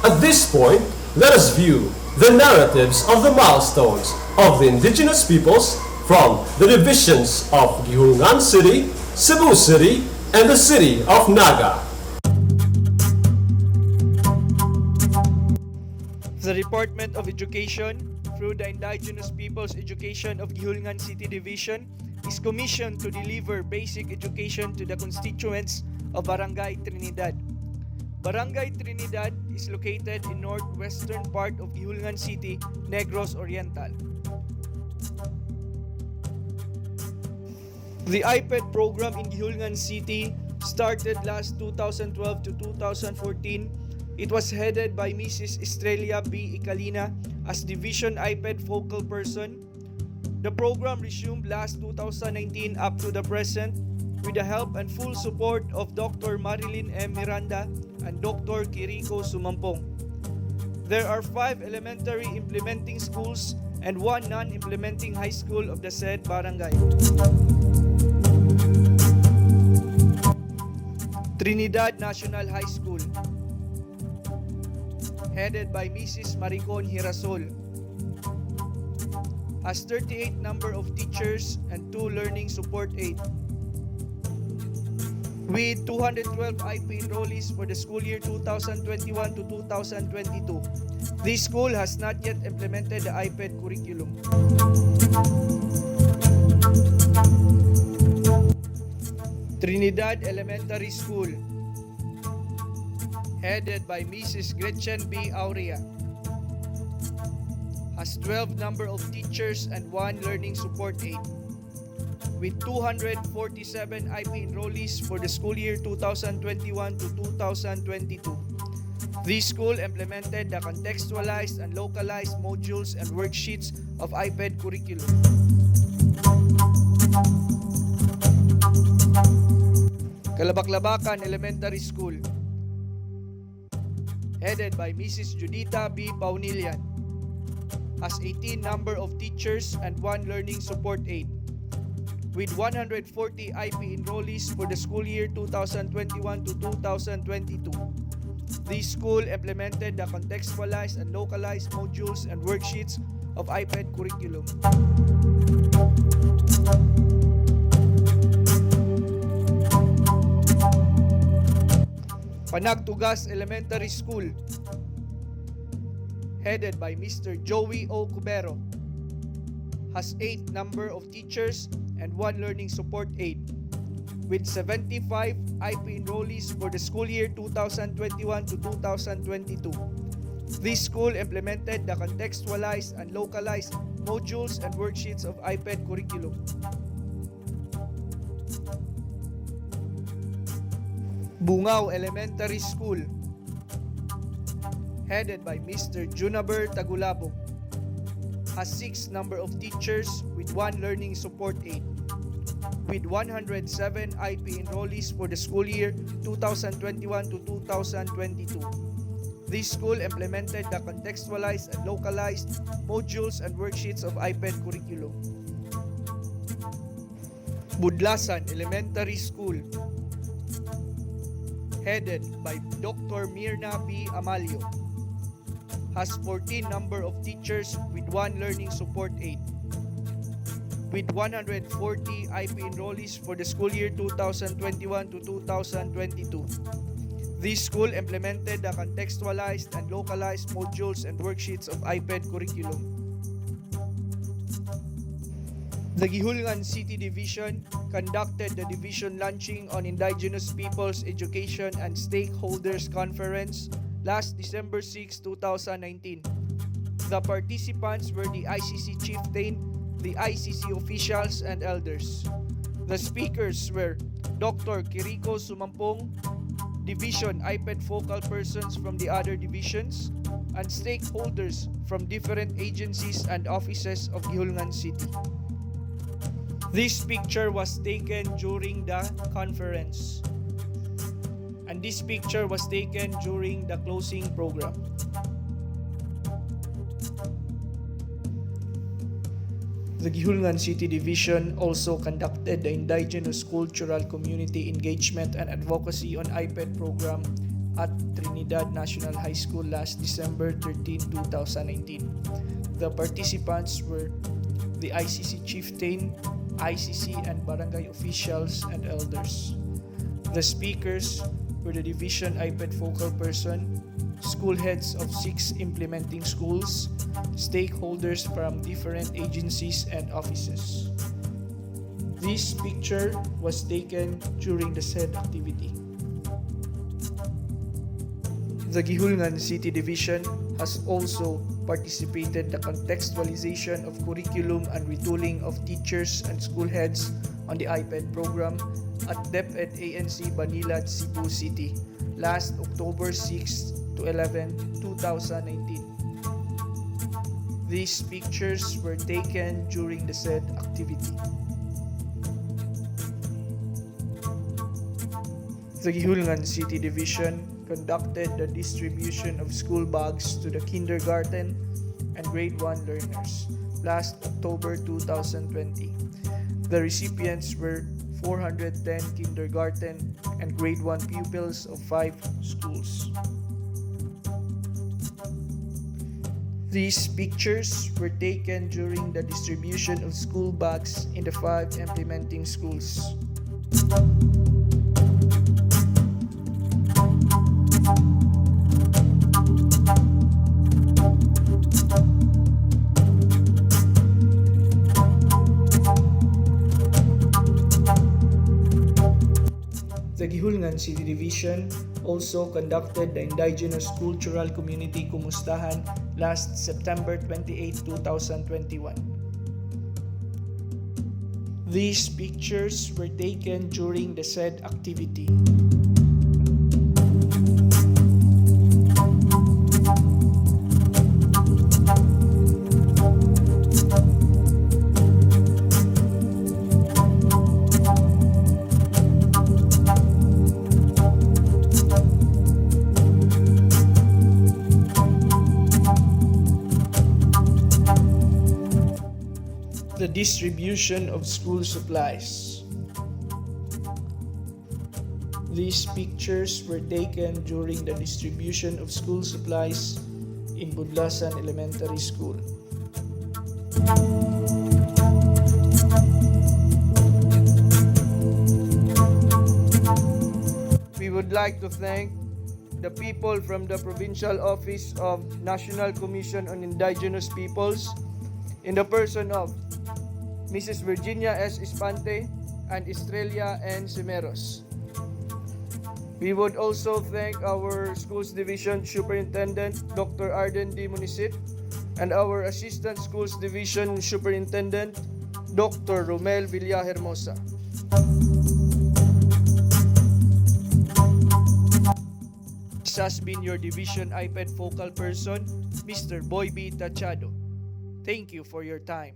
At this point, let us view the narratives of the milestones of the indigenous peoples from the divisions of Gihulngan City, Cebu City, and the city of Naga. The Department of Education, through the Indigenous Peoples Education of Gihulngan City Division, is commissioned to deliver basic education to the constituents of Barangay Trinidad. Barangay Trinidad is located in northwestern part of Gihulngan City, Negros Oriental. The IPED program in Gihulngan City started last 2012 to 2014. It was headed by Mrs. Estrella B. Icalina as Division IPED focal person. The program resumed last 2019 up to the present with the help and full support of Dr. Marilyn M. Miranda and Dr. Kiriko Sumampong. There are 5 elementary implementing schools and 1 non-implementing high school of the said barangay. Trinidad National High School, headed by Mrs. Maricon Hirasol, has 38 number of teachers and 2 learning support aides. With 212 IP enrollees for the school year 2021 to 2022. This school has not yet implemented the IPED curriculum. Trinidad Elementary School, headed by Mrs. Gretchen B. Aurea, has 12 number of teachers and 1 learning support aide. With 247 IP enrollees for the school year 2021 to 2022. This school implemented the contextualized and localized modules and worksheets of IPED curriculum. Kalabak-Labakan Elementary School, headed by Mrs. Judita B. Paunilian, has 18 number of teachers and 1 learning support aide. With 140 IP enrollees for the school year 2021 to 2022. This school implemented the contextualized and localized modules and worksheets of IPED curriculum. Panagtugas Elementary School, headed by Mr. Joey O. Cubero, has 8 number of teachers and 1 learning support aide. With 75 IP enrollees for the school year 2021 to 2022. This school implemented the contextualized and localized modules and worksheets of IPED curriculum. Bungao Elementary School, headed by Mr. Junaber Tagulabo, has 6 number of teachers with 1 learning support aide. With 107 IP enrollees for the school year 2021 to 2022. This school implemented the contextualized and localized modules and worksheets of IPED curriculum. Budlasan Elementary School, headed by Dr. Mirna B. Amalio, has 14 number of teachers with 1 learning support aide. With 140 IP enrollees for the school year 2021 to 2022. This school implemented the contextualized and localized modules and worksheets of IPED curriculum. The Gihulngan City Division conducted the division launching on Indigenous Peoples Education and Stakeholders Conference last December 6, 2019. The participants were the ICC chieftain, the ICC officials and elders. The speakers were Dr. Kiriko Sumampong, Division IPED focal persons from the other divisions, and stakeholders from different agencies and offices of Gihulngan City. This picture was taken during the conference, and this picture was taken during the closing program. The Gihulngan City Division also conducted the Indigenous Cultural Community Engagement and Advocacy on IPED program at Trinidad National High School last December 13, 2019. The participants were the ICC chieftain, ICC and barangay officials and elders. The speakers were the Division IPED focal person, school heads of 6 implementing schools, stakeholders from different agencies and offices. This picture was taken during the said activity. The Gihulngan City Division has also participated in the contextualization of curriculum and retooling of teachers and school heads on the IPED program at Deped ANC Banilad, Cebu City last October 6 to 11, 2019. These pictures were taken during the said activity. The Gihulngan City Division conducted the distribution of school bags to the kindergarten and grade 1 learners last October 2020. The recipients were 410 kindergarten and grade 1 pupils of 5 schools. These pictures were taken during the distribution of school bags in the 5 implementing schools. The Gihulngan City Division also conducted the Indigenous Cultural Community Kumustahan last September 28, 2021. These pictures were taken during the said activity. The distribution of school supplies. These pictures were taken during the distribution of school supplies in Budlasan Elementary School. We would like to thank the people from the Provincial Office of National Commission on Indigenous Peoples in the person of Mrs. Virginia S. Espante and Estrella N. Cimeros. We would also thank our Schools Division Superintendent, Dr. Arden D. Munisit, and our Assistant Schools Division Superintendent, Dr. Romel Villahermosa. This has been your Division IPED focal person, Mr. Boy B. Tachado. Thank you for your time.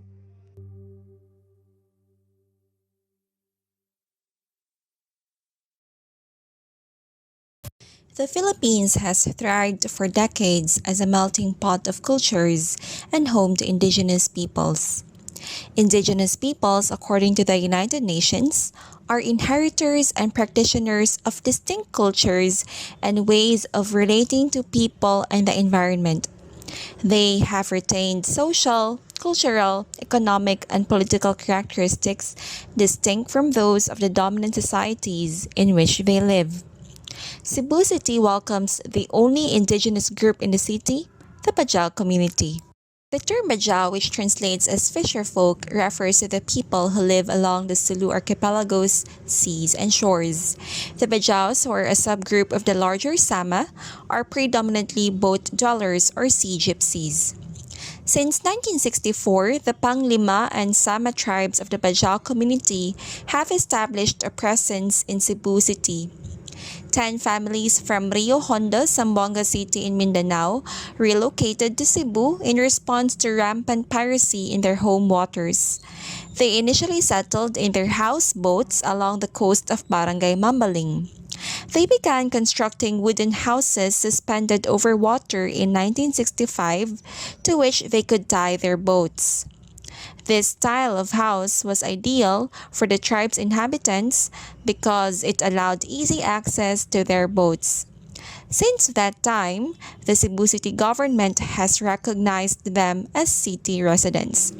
The Philippines has thrived for decades as a melting pot of cultures and home to indigenous peoples. Indigenous peoples, according to the United Nations, are inheritors and practitioners of distinct cultures and ways of relating to people and the environment. They have retained social, cultural, economic, and political characteristics distinct from those of the dominant societies in which they live. Cebu City welcomes the only indigenous group in the city, the Bajau community. The term Bajau, which translates as fisher folk, refers to the people who live along the Sulu archipelago's seas and shores. The Bajaus, who are a subgroup of the larger Sama, are predominantly boat dwellers or sea gypsies. Since 1964, the Panglima and Sama tribes of the Bajau community have established a presence in Cebu City. 10 families from Rio Hondo, Zamboanga City in Mindanao relocated to Cebu in response to rampant piracy in their home waters. They initially settled in their houseboats along the coast of Barangay Mambaling. They began constructing wooden houses suspended over water in 1965 to which they could tie their boats. This style of house was ideal for the tribe's inhabitants because it allowed easy access to their boats. Since that time, the Cebu City government has recognized them as city residents.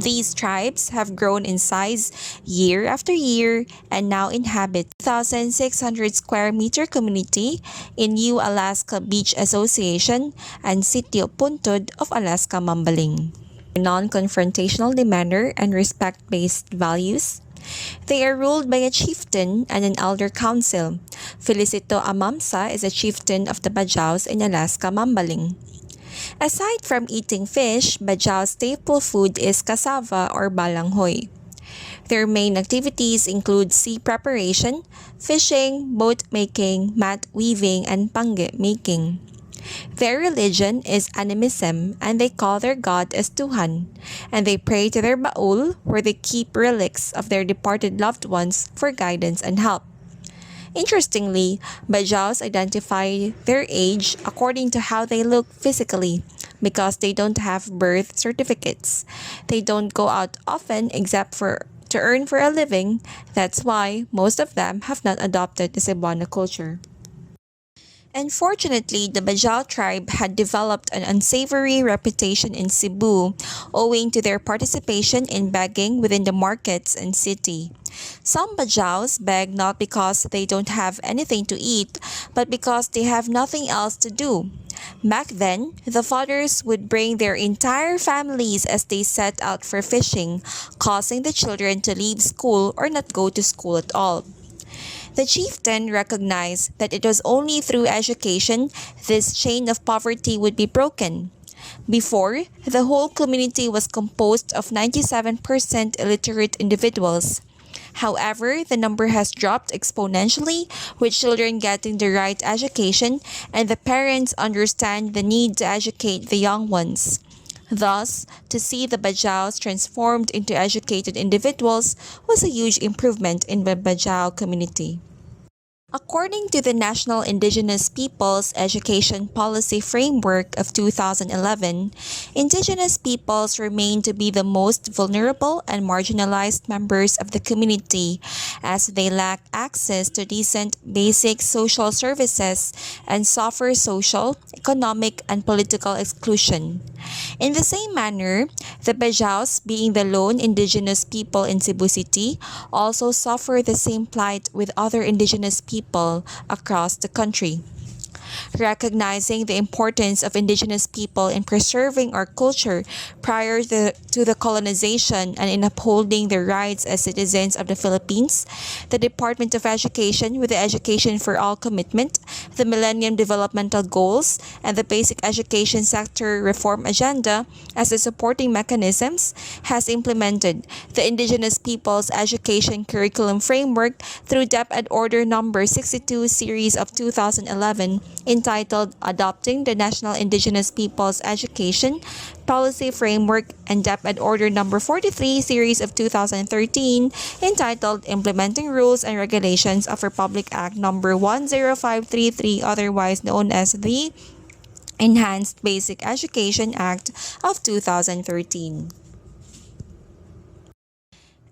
These tribes have grown in size year after year and now inhabit 1,600 square meter community in New Alaska Beach Association and Sitio Puntod of Alaska Mambaling. Non-confrontational demeanor and respect-based values. They are ruled by a chieftain and an elder council. Felicito Amamsa is a chieftain of the Bajaus in Alaska Mambaling. Aside from eating fish, Bajau's staple food is cassava or balanghoy. Their main activities include sea preparation, fishing, boat making, mat weaving, and pangge making. Their religion is animism and they call their god as Tuhan, and they pray to their baul where they keep relics of their departed loved ones for guidance and help. Interestingly, Bajaus identify their age according to how they look physically because they don't have birth certificates. They don't go out often except to earn for a living. That's why most of them have not adopted the Cebuano culture. Unfortunately, the Bajau tribe had developed an unsavory reputation in Cebu owing to their participation in begging within the markets and city. Some Bajaus beg not because they don't have anything to eat, but because they have nothing else to do. Back then, the fathers would bring their entire families as they set out for fishing, causing the children to leave school or not go to school at all. The chieftain recognized that it was only through education this chain of poverty would be broken. Before, the whole community was composed of 97% illiterate individuals. However, the number has dropped exponentially, with children getting the right education and the parents understand the need to educate the young ones. Thus, to see the Bajaus transformed into educated individuals was a huge improvement in the Bajau community. According to the National Indigenous Peoples Education Policy Framework of 2011, Indigenous peoples remain to be the most vulnerable and marginalized members of the community as they lack access to decent basic social services and suffer social, economic, and political exclusion. In the same manner, the Bajaus, being the lone indigenous people in Cebu City, also suffer the same plight with other indigenous people across the country. Recognizing the importance of indigenous people in preserving our culture prior to the colonization and in upholding their rights as citizens of the Philippines, the Department of Education, with the Education for All commitment, the Millennium Developmental Goals, and the Basic Education Sector Reform Agenda as the supporting mechanisms, has implemented the Indigenous Peoples Education Curriculum Framework through Deped Order Number 62 Series of 2011, entitled Adopting the National Indigenous Peoples Education Policy Framework, and Deped Order Number 43 Series of 2013, entitled Implementing Rules and Regulations of Republic Act Number 10533, otherwise known as the Enhanced Basic Education Act of 2013.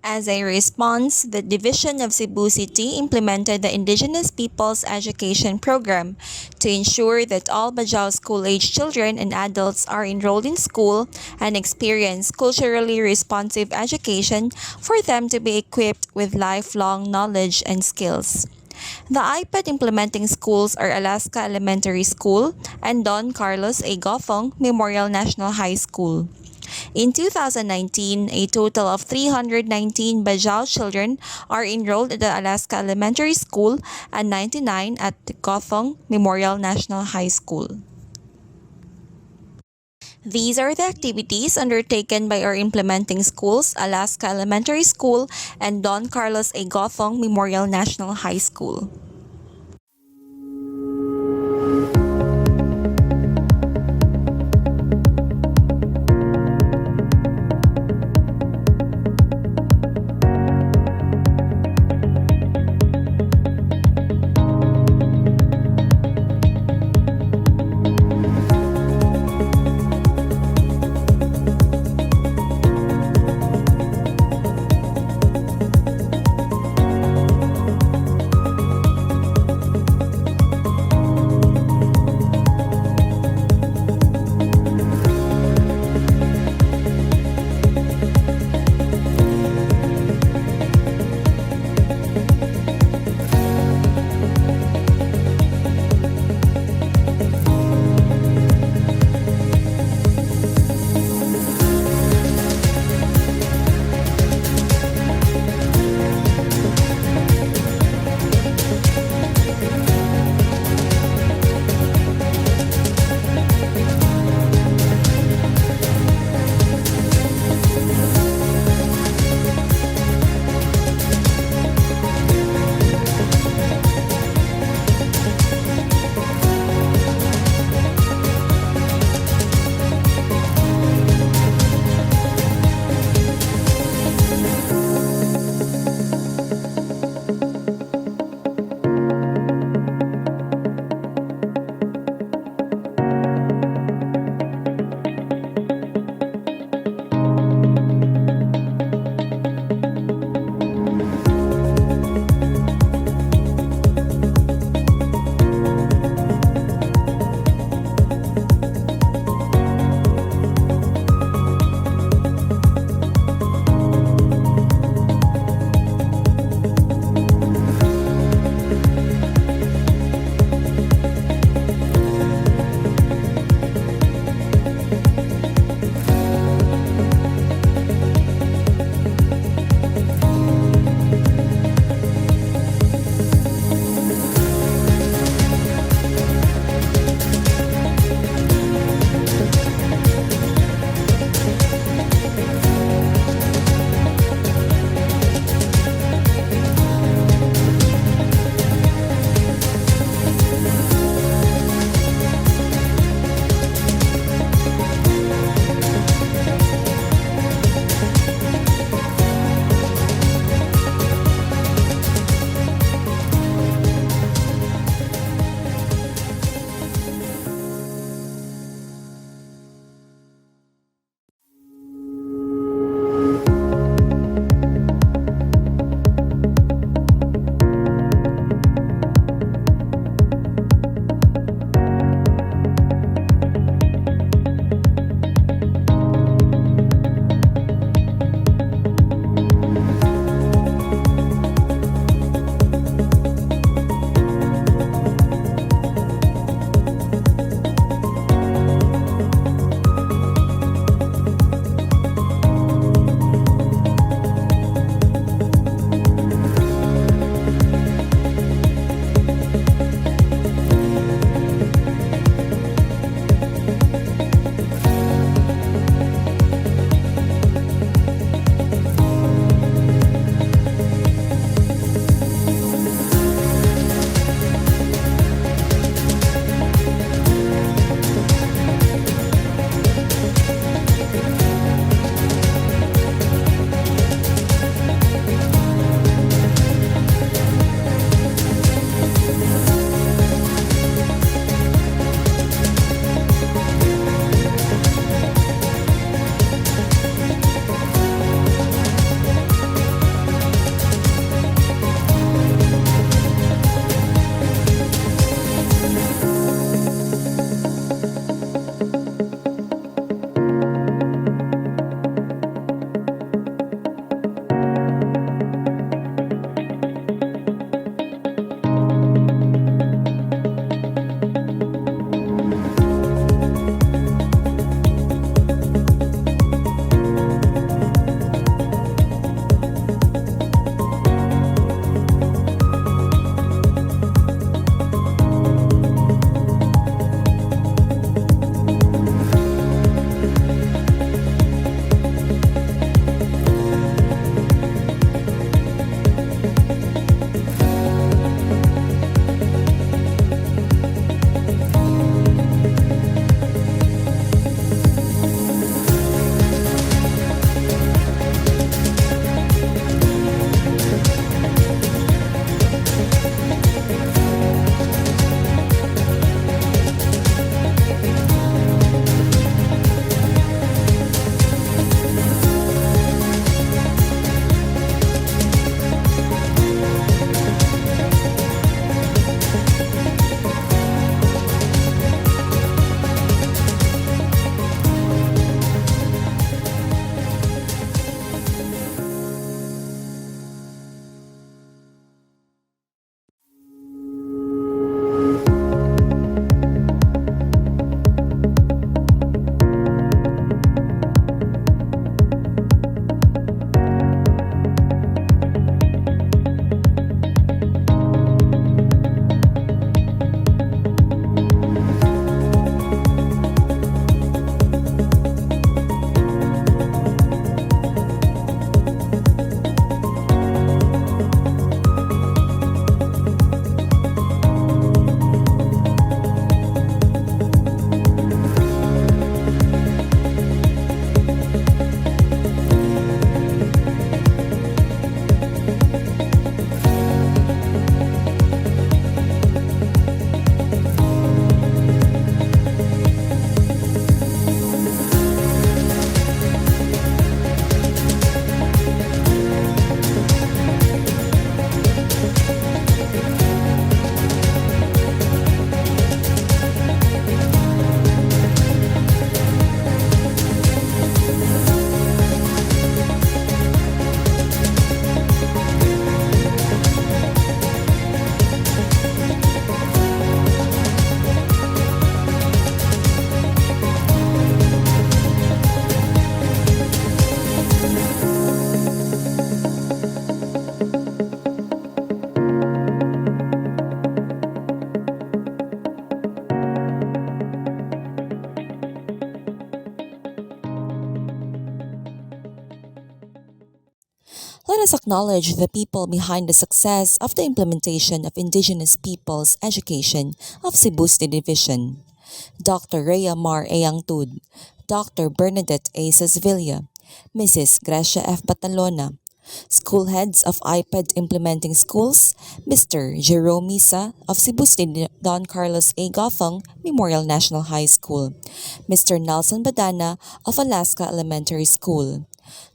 As a response, the Division of Cebu City implemented the Indigenous Peoples Education Program to ensure that all Bajau school-age children and adults are enrolled in school and experience culturally responsive education for them to be equipped with lifelong knowledge and skills. The IPED implementing schools are Alaska Elementary School and Don Carlos A. Gothong Memorial National High School. In 2019, a total of 319 Bajau children are enrolled at the Alaska Elementary School and 99 at the Gothong Memorial National High School. These are the activities undertaken by our implementing schools, Alaska Elementary School and Don Carlos A. Gothong Memorial National High School. has acknowledged the people behind the success of the implementation of Indigenous Peoples Education of Cebu City Division. Dr. Rhea Mar Eyangtud, Dr. Bernadette A. Sesvilla, Mrs. Gracia F. Batalona, School Heads of IPED Implementing Schools, Mr. Jerome Misa of Cebu City Don Carlos A. Goffong Memorial National High School, Mr. Nelson Badana of Alaska Elementary School.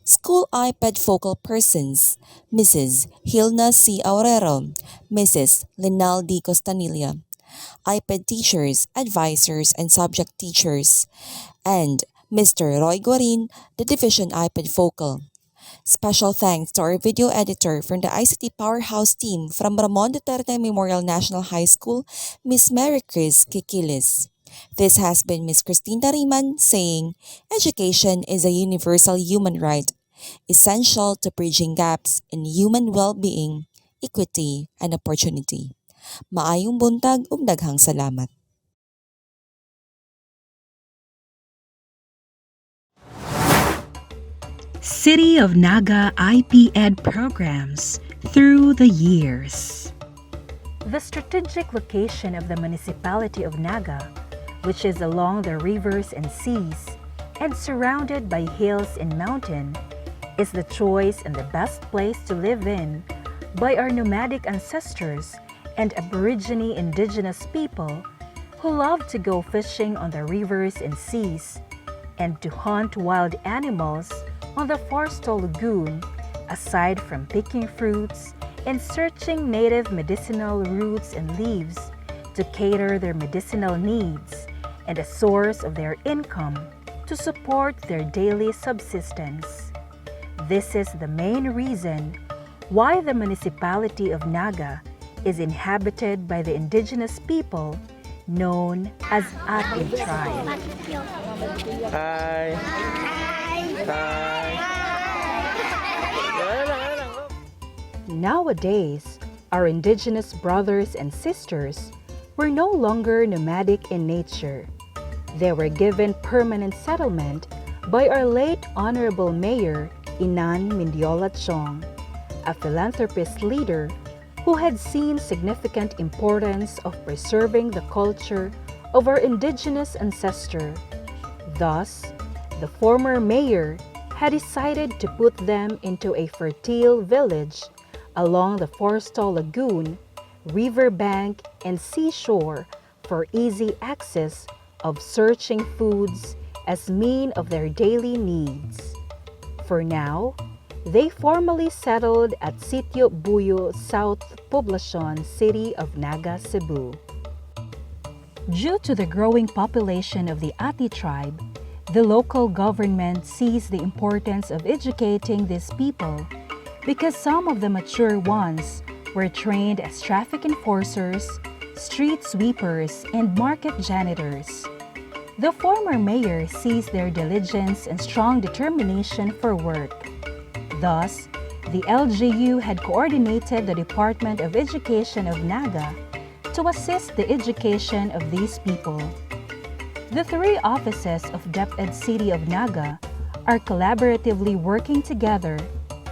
School IPED Focal Persons, Mrs. Hilna C. Aurero, Mrs. Linal D. Costanilla, IPED teachers, advisors, and subject teachers, and Mr. Roy Guarin, the Division IPED Focal. Special thanks to our video editor from the ICT Powerhouse team from Ramon Duterte Memorial National High School, Miss Mary Chris Kikilis. This has been Miss Christina Riman saying, education is a universal human right, essential to bridging gaps in human well-being, equity, and opportunity. Maayong buntag ug daghang salamat. City of Naga IP-Ed programs through the years. The strategic location of the municipality of Naga, which is along the rivers and seas and surrounded by hills and mountains, is the choice and the best place to live in by our nomadic ancestors and Aborigine indigenous people who love to go fishing on the rivers and seas and to hunt wild animals on the Forestal Lagoon, aside from picking fruits and searching native medicinal roots and leaves to cater their medicinal needs and a source of their income to support their daily subsistence. This is the main reason why the municipality of Naga is inhabited by the indigenous people known as Ati tribe. Nowadays, our indigenous brothers and sisters were no longer nomadic in nature. They were given permanent settlement by our late Honorable Mayor Inan Mindiola Chong, a philanthropist leader who had seen significant importance of preserving the culture of our indigenous ancestor. Thus, the former mayor had decided to put them into a fertile village along the Forestal Lagoon, riverbank, and seashore for easy access of searching foods as mean of their daily needs. For now, they formally settled at Sitio Buyo, South Poblacion, City of Naga, Cebu. Due to the growing population of the Ati tribe, the local government sees the importance of educating these people because some of the mature ones were trained as traffic enforcers, street sweepers, and market janitors. The former mayor sees their diligence and strong determination for work. Thus, the LGU had coordinated the Department of Education of Naga to assist the education of these people. The three offices of Deped City of Naga are collaboratively working together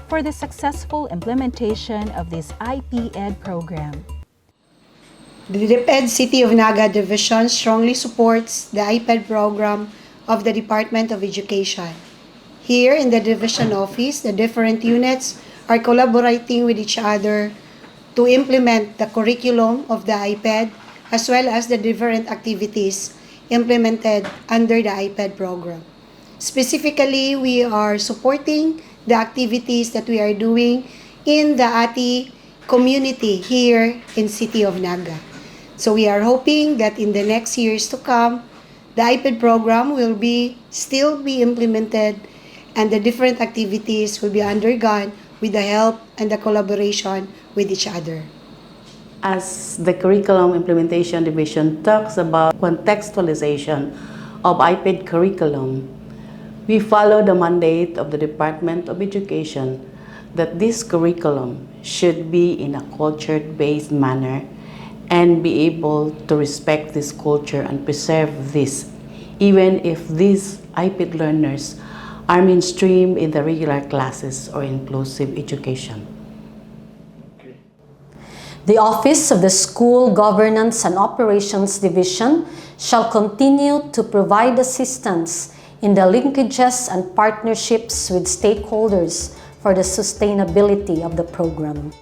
for the successful implementation of this IP-Ed program. The Deped City of Naga Division strongly supports the IPED program of the Department of Education. Here in the division office, the different units are collaborating with each other to implement the curriculum of the IPED as well as the different activities implemented under the IPED program. Specifically, we are supporting the activities that we are doing in the Ati community here in City of Naga. So we are hoping that in the next years to come, the IPED program will still be implemented and the different activities will be undergone with the help and the collaboration with each other. As the Curriculum Implementation Division talks about contextualization of IPED curriculum, we follow the mandate of the Department of Education that this curriculum should be in a culture-based manner and be able to respect this culture and preserve this, even if these IPED learners are mainstreamed in the regular classes or inclusive education. The Office of the School Governance and Operations Division shall continue to provide assistance in the linkages and partnerships with stakeholders for the sustainability of the program.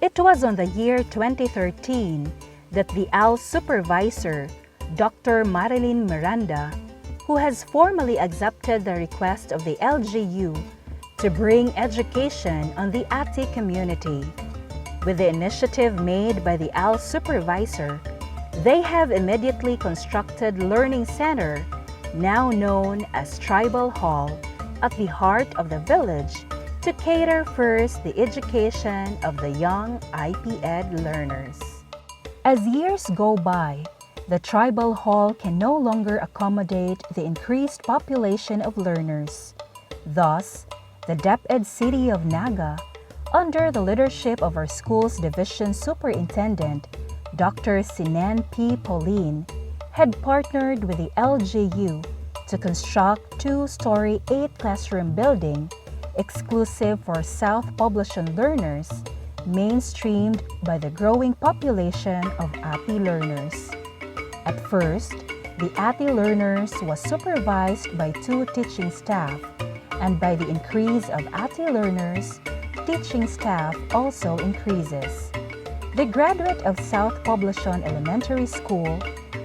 It was on the year 2013 that the AL supervisor, Dr. Marilyn Miranda, who has formally accepted the request of the LGU to bring education on the Ati community. With the initiative made by the AL supervisor, they have immediately constructed Learning Center, now known as Tribal Hall, at the heart of the village to cater first the education of the young IPED learners. As years go by, the Tribal Hall can no longer accommodate the increased population of learners. Thus, the Deped City of Naga, under the leadership of our school's division superintendent, Dr. Sinan P. Pauline, had partnered with the LGU to construct two-story 8-classroom building exclusive for South Poblacion learners, mainstreamed by the growing population of Ati learners. At first, the Ati learners was supervised by 2 teaching staff, and by the increase of Ati learners, teaching staff also increases. The graduate of South Poblacion Elementary School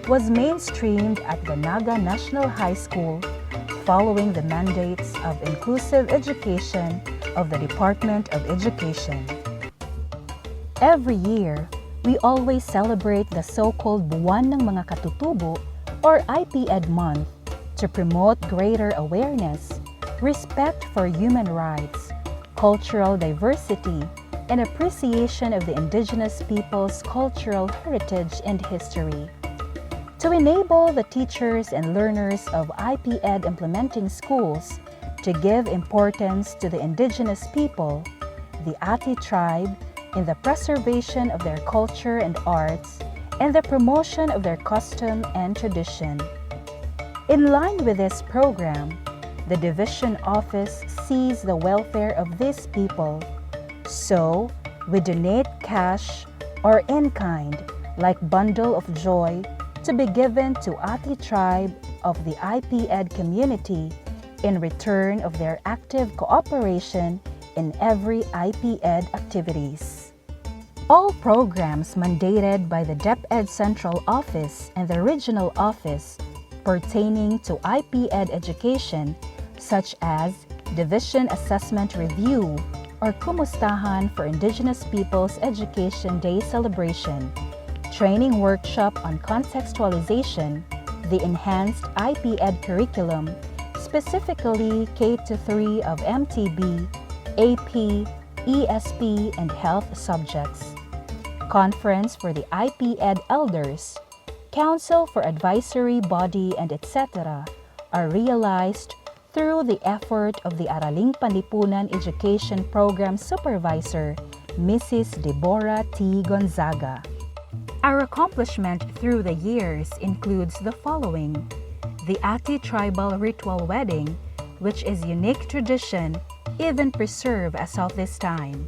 was mainstreamed at the Naga National High School following the mandates of inclusive education of the Department of Education. Every year, we always celebrate the so-called Buwan ng Mga Katutubo or IPED Month to promote greater awareness, respect for human rights, cultural diversity, and appreciation of the indigenous people's cultural heritage and history. To enable the teachers and learners of IPED implementing schools to give importance to the indigenous people, the Ati tribe, in the preservation of their culture and arts, and the promotion of their custom and tradition. In line with this program, the division office sees the welfare of these people, so we donate cash or in kind, like bundle of joy, to be given to Ati tribe of the IPED community in return of their active cooperation in every IPED activities. All programs mandated by the Deped Central Office and the Regional Office pertaining to IPED education, such as Division Assessment Review or Kumustahan for Indigenous Peoples Education Day Celebration, Training Workshop on Contextualization, the Enhanced IPED Curriculum, specifically K-3 of MTB, AP, ESP, and Health subjects, Conference for the IPED Elders, Council for Advisory Body, and etc. are realized through the effort of the Araling Panlipunan Education Program Supervisor, Mrs. Deborah T. Gonzaga. Our accomplishment through the years includes the following: the Ati Tribal Ritual Wedding, which is unique tradition even preserved as of this time.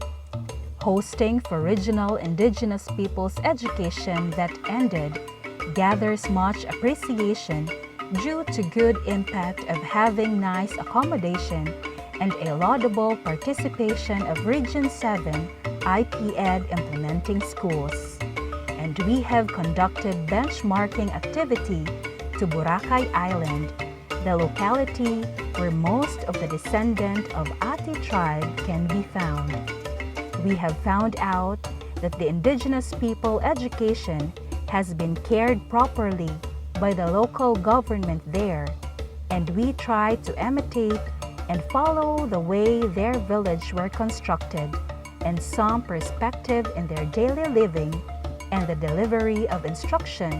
Hosting for regional indigenous peoples education that ended gathers much appreciation due to good impact of having nice accommodation and a laudable participation of Region 7 IPED implementing schools. And we have conducted benchmarking activity to Boracay Island, the locality where most of the descendant of Ati tribe can be found. We have found out that the indigenous people education has been cared properly by the local government there, and we try to imitate and follow the way their village were constructed, and some perspective in their daily living and the delivery of instruction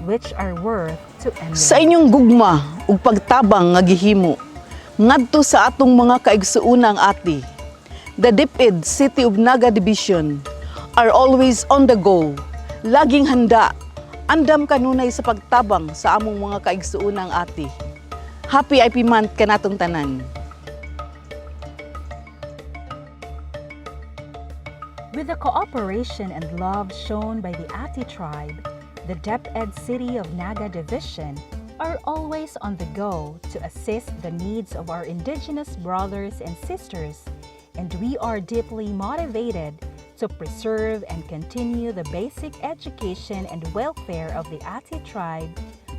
which are worth to emulate. Sa inyong gugma ug pagtabang nga gihimo ngadto sa atong mga kaigsuunang Ati, the Deped City of Naga Division are always on the go, laging handa, andam kanunay sa pagtabang sa among mga kaigsuunang Ati. Happy IP Month kanatong tanan. With the cooperation and love shown by the Ati tribe, the Deped City of Naga Division are always on the go to assist the needs of our indigenous brothers and sisters, and we are deeply motivated to preserve and continue the basic education and welfare of the Ati tribe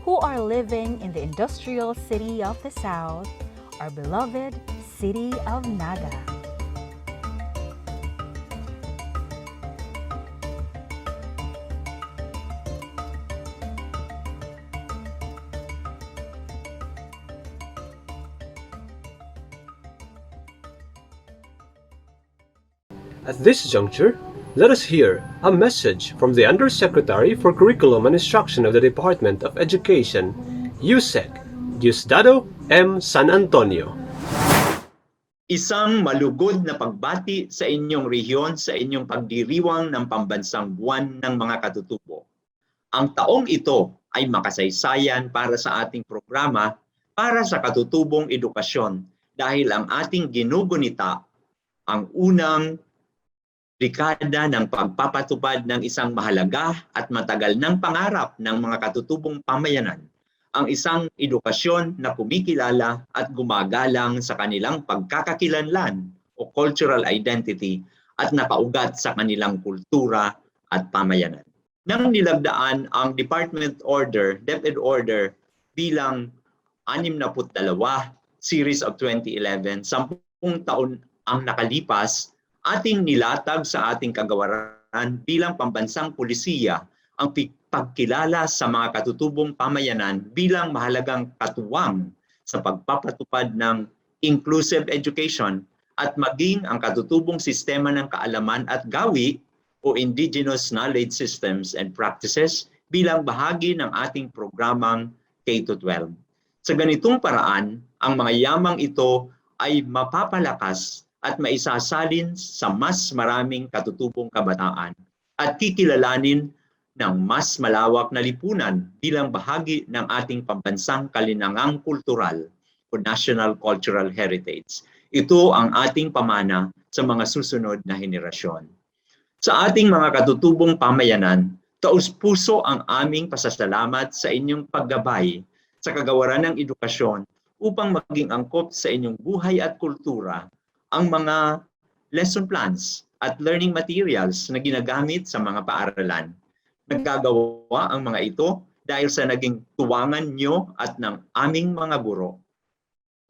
who are living in the industrial city of the South, our beloved City of Naga. At this juncture, let us hear a message from the Undersecretary for Curriculum and Instruction of the Department of Education, USEC, Diosdado M. San Antonio. Isang malugod na pagbati sa inyong rehiyon sa inyong pagdiriwang ng pambansang buwan ng mga katutubo. Ang taong ito ay makasaysayan para sa ating programa para sa katutubong edukasyon dahil ang ating ginugunita ang unang dekada ng pagpapatupad ng isang mahalaga at matagal ng pangarap ng mga katutubong pamayanan, ang isang edukasyon na kumikilala at gumagalang sa kanilang pagkakakilanlan o cultural identity at nakaugat sa kanilang kultura at pamayanan. Nang nilagdaan ang Department Order, Deped Order bilang 62, Series of 2011, 10 taon ang nakalipas, ating nilatag sa ating kagawaran bilang pambansang pulisiya ang pagkilala sa mga katutubong pamayanan bilang mahalagang katuwang sa pagpapatupad ng inclusive education at maging ang katutubong sistema ng kaalaman at gawi o indigenous knowledge systems and practices bilang bahagi ng ating programang K-12. Sa ganitong paraan, ang mga yamang ito ay mapapalakas at maisasalin sa mas maraming katutubong kabataan at kikilalanin ng mas malawak na lipunan bilang bahagi ng ating pambansang kalinangang kultural o national cultural heritage. Ito ang ating pamana sa mga susunod na henerasyon. Sa ating mga katutubong pamayanan, taus-puso ang aming pasasalamat sa inyong paggabay sa kagawaran ng edukasyon upang maging angkop sa inyong buhay at kultura ang mga lesson plans at learning materials na ginagamit sa mga paaralan. Nagagawa ang mga ito dahil sa naging tuwangan nyo at ng aming mga guro,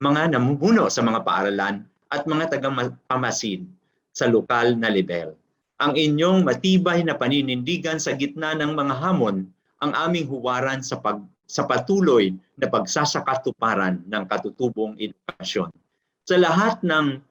mga namumuno sa mga paaralan at mga tagapamasid sa lokal na level. Ang inyong matibay na paninindigan sa gitna ng mga hamon ang aming huwaran sa patuloy na pagsasakatuparan ng katutubong edukasyon. Sa lahat ng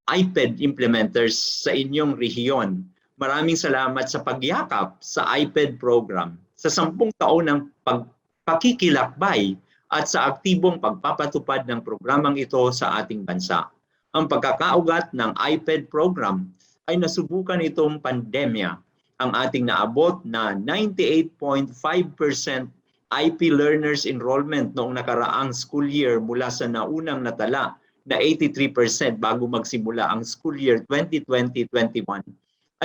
IPED implementers sa inyong rehiyon, maraming salamat sa pagyakap sa IPED program, sa 10 taon ng pagpakikilakbay at sa aktibong pagpapatupad ng programang ito sa ating bansa. Ang pagkakaugat ng IPED program ay nasubukan itong pandemya. Ang ating naabot na 98.5% IP learners enrollment noong nakaraang school year mula sa naunang natala na 83% bago magsimula ang school year 2020-21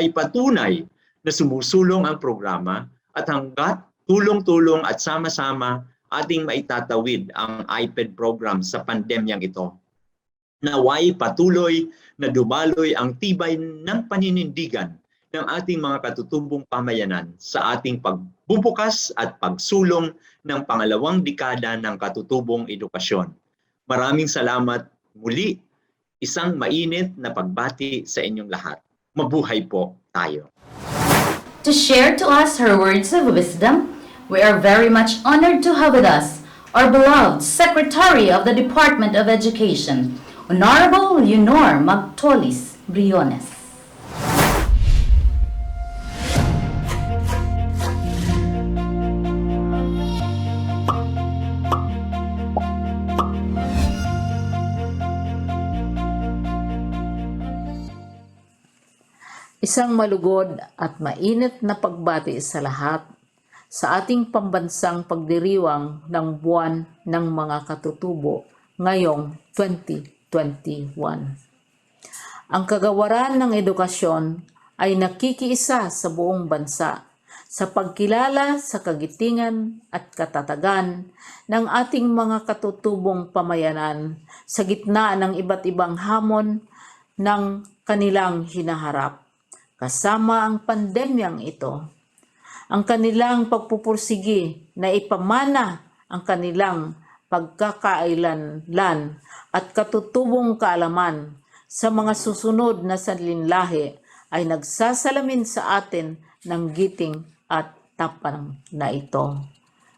ay patunay na sumusulong ang programa at hanggat tulong-tulong at sama-sama ating maitatawid ang IPED program sa pandemyang ito. Naway patuloy na dumaloy ang tibay ng paninindigan ng ating mga katutubong pamayanan sa ating pagbubukas at pagsulong ng pangalawang dekada ng katutubong edukasyon. Maraming salamat muli, isang mainit na pagbati sa inyong lahat. Mabuhay po tayo. To share to us her words of wisdom, we are very much honored to have with us our beloved Secretary of the Department of Education, Honorable Leonor Magtolis Briones. Isang malugod at mainit na pagbati sa lahat sa ating pambansang pagdiriwang ng buwan ng mga katutubo ngayong 2021. Ang kagawaran ng edukasyon ay nakikiisa sa buong bansa sa pagkilala sa kagitingan at katatagan ng ating mga katutubong pamayanan sa gitna ng iba't ibang hamon ng kanilang hinaharap. Kasama ang pandemyang ito, ang kanilang pagpupursigi na ipamana ang kanilang pagkakailanlan at katutubong kaalaman sa mga susunod na sanlinlahi ay nagsasalamin sa atin ng giting at tapang na ito.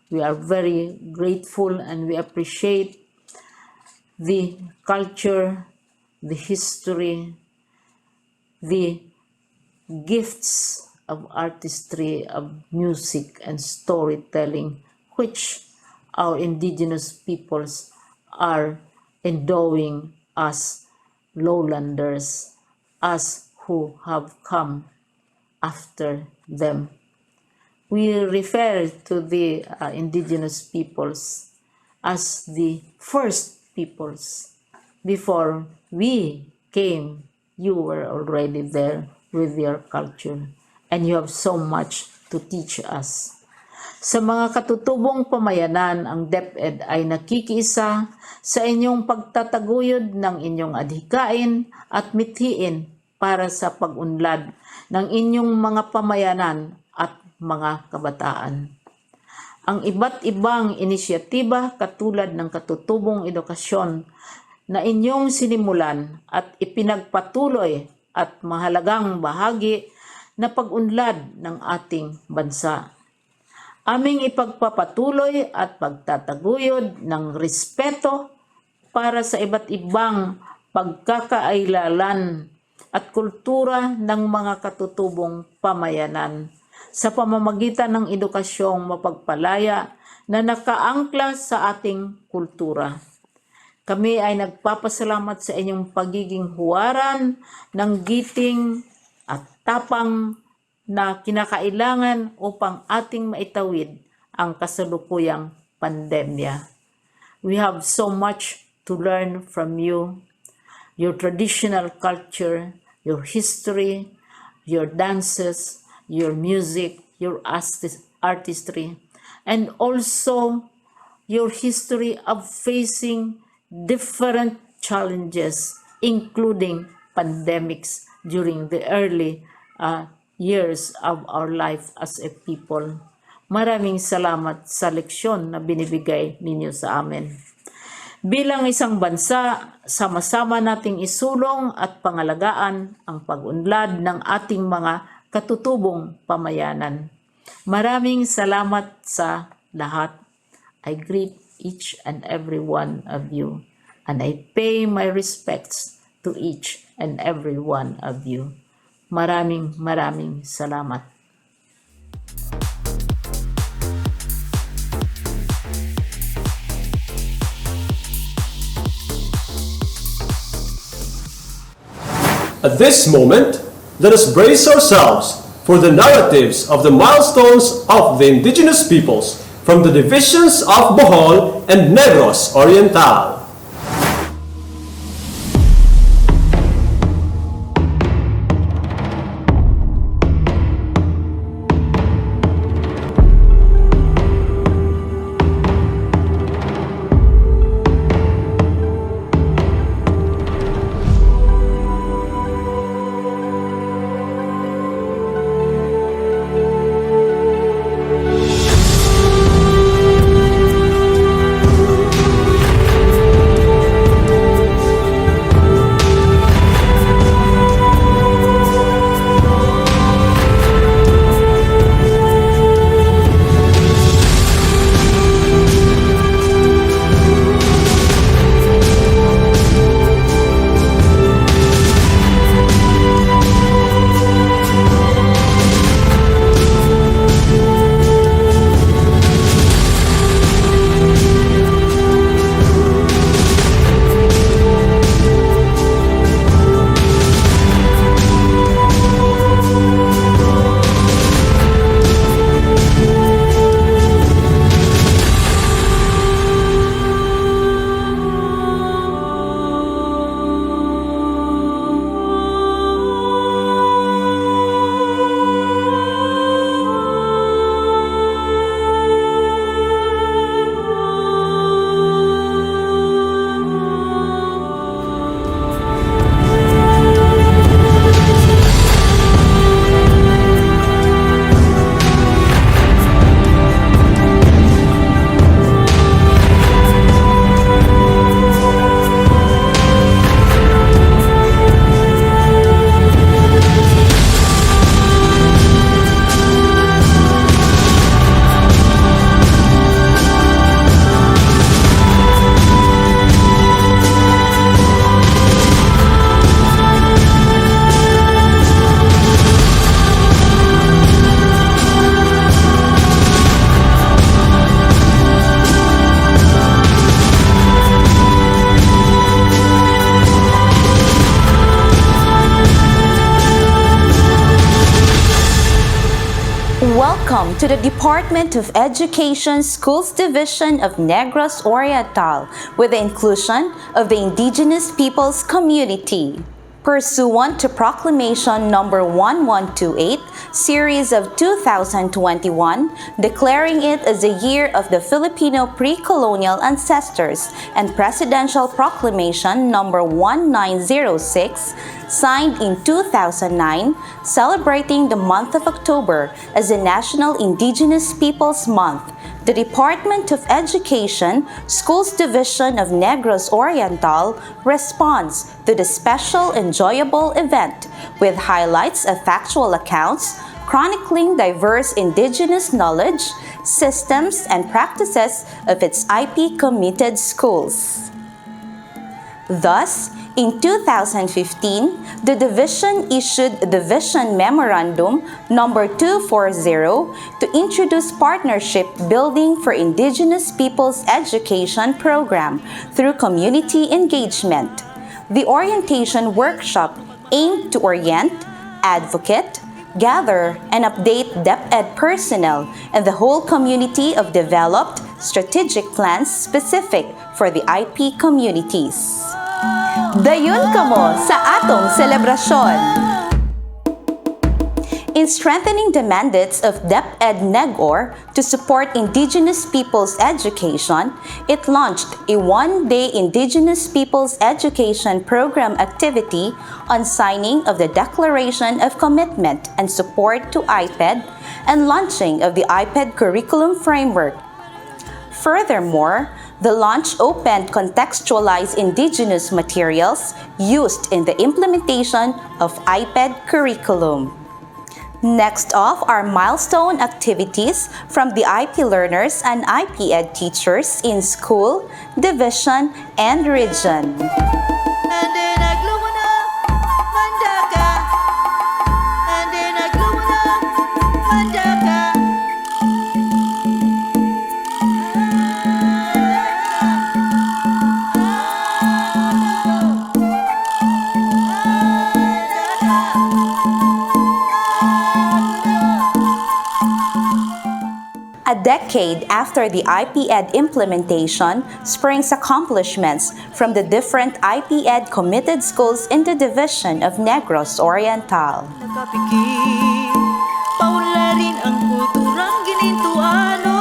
We are very grateful and we appreciate the culture, the history, the gifts of artistry, of music and storytelling, which our indigenous peoples are endowing us lowlanders, us who have come after them. We refer to the indigenous peoples as the first peoples. Before we came, you were already there with your culture, and you have so much to teach us. Sa mga katutubong pamayanan, ang Deped ay nakikiisa sa inyong pagtataguyod ng inyong adhikain at mithiin para sa pag-unlad ng inyong mga pamayanan at mga kabataan. Ang iba't ibang inisyatiba katulad ng katutubong edukasyon na inyong sinimulan at ipinagpatuloy at mahalagang bahagi na pag-unlad ng ating bansa. Aming ipagpapatuloy at pagtataguyod ng respeto para sa iba't ibang pagkakailalan at kultura ng mga katutubong pamayanan sa pamamagitan ng edukasyong mapagpalaya na nakaangkla sa ating kultura. Kami ay nagpapasalamat sa inyong pagiging huwaran ng giting at tapang na kinakailangan upang ating maitawid ang kasalukuyang pandemya. We have so much to learn from you, your traditional culture, your history, your dances, your music, your artistry, and also your history of facing different challenges, including pandemics during the early years of our life as a people. Maraming salamat sa leksyon na binibigay ninyo sa amin. Bilang isang bansa, sama-sama nating isulong at pangalagaan ang pag-unlad ng ating mga katutubong pamayanan. Maraming salamat sa lahat. I greet each and every one of you, and I pay my respects to each and every one of you. Maraming salamat. At this moment, let us brace ourselves for the narratives of the milestones of the indigenous peoples from the divisions of Bohol and Negros Oriental. Welcome to the Department of Education Schools Division of Negros Oriental with the inclusion of the Indigenous Peoples community. Pursuant to Proclamation Number 1128, Series of 2021, declaring it as the Year of the Filipino Pre-Colonial Ancestors, and Presidential Proclamation Number 1906, signed in 2009, celebrating the month of October as the National Indigenous Peoples Month, the Department of Education, Schools Division of Negros Oriental responds to the special enjoyable event with highlights of factual accounts chronicling diverse indigenous knowledge, systems, and practices of its IP-committed schools. Thus, in 2015, the Division issued the Vision Memorandum Number 240 to introduce Partnership Building for Indigenous Peoples Education Program through community engagement. The orientation workshop aimed to orient, advocate, gather, and update Deped personnel and the whole community of developed strategic plans specific for the IP communities. Dayon kamo sa atong selebrasyon. In strengthening the mandates of Deped Negor to support Indigenous peoples' education, it launched a one-day Indigenous Peoples Education Program activity on signing of the Declaration of Commitment and Support to IPED and launching of the IPED Curriculum Framework. Furthermore, the launch opened contextualized indigenous materials used in the implementation of IPED curriculum. Next off are milestone activities from the IP learners and IP Ed teachers in school, division, and region. A decade after the IP-Ed implementation springs accomplishments from the different IP-Ed committed schools in the Division of Negros Oriental. Paunlarin ang kulturang ginintuano.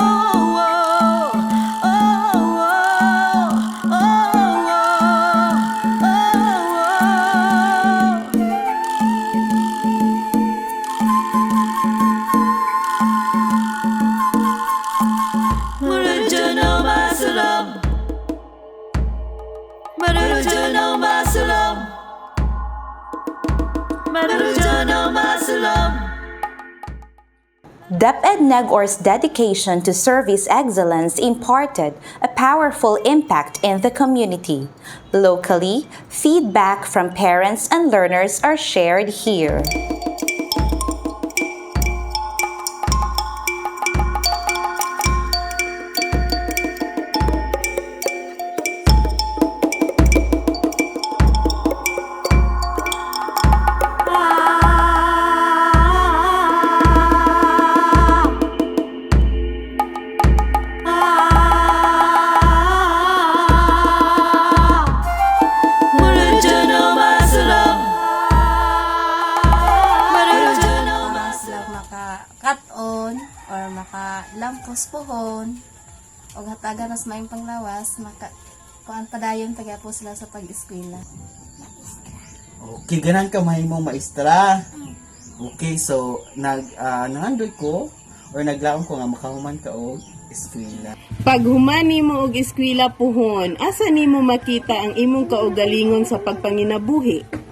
Deped Negor's dedication to service excellence imparted a powerful impact in the community. Locally, feedback from parents and learners are shared here. or maka-lampos pohon o hatagan mas maayong panglawas kuan padayon taga po sila sa pag-eskwela. Okay, ganan ka mahimong maestra. Okay, so nangandoy ko or naglaom ko nga makahuman ka og eskwela. Pag humani mo og eskwela pohon, asa nimo makita ang imong kaugalingon sa pagpanginabuhi?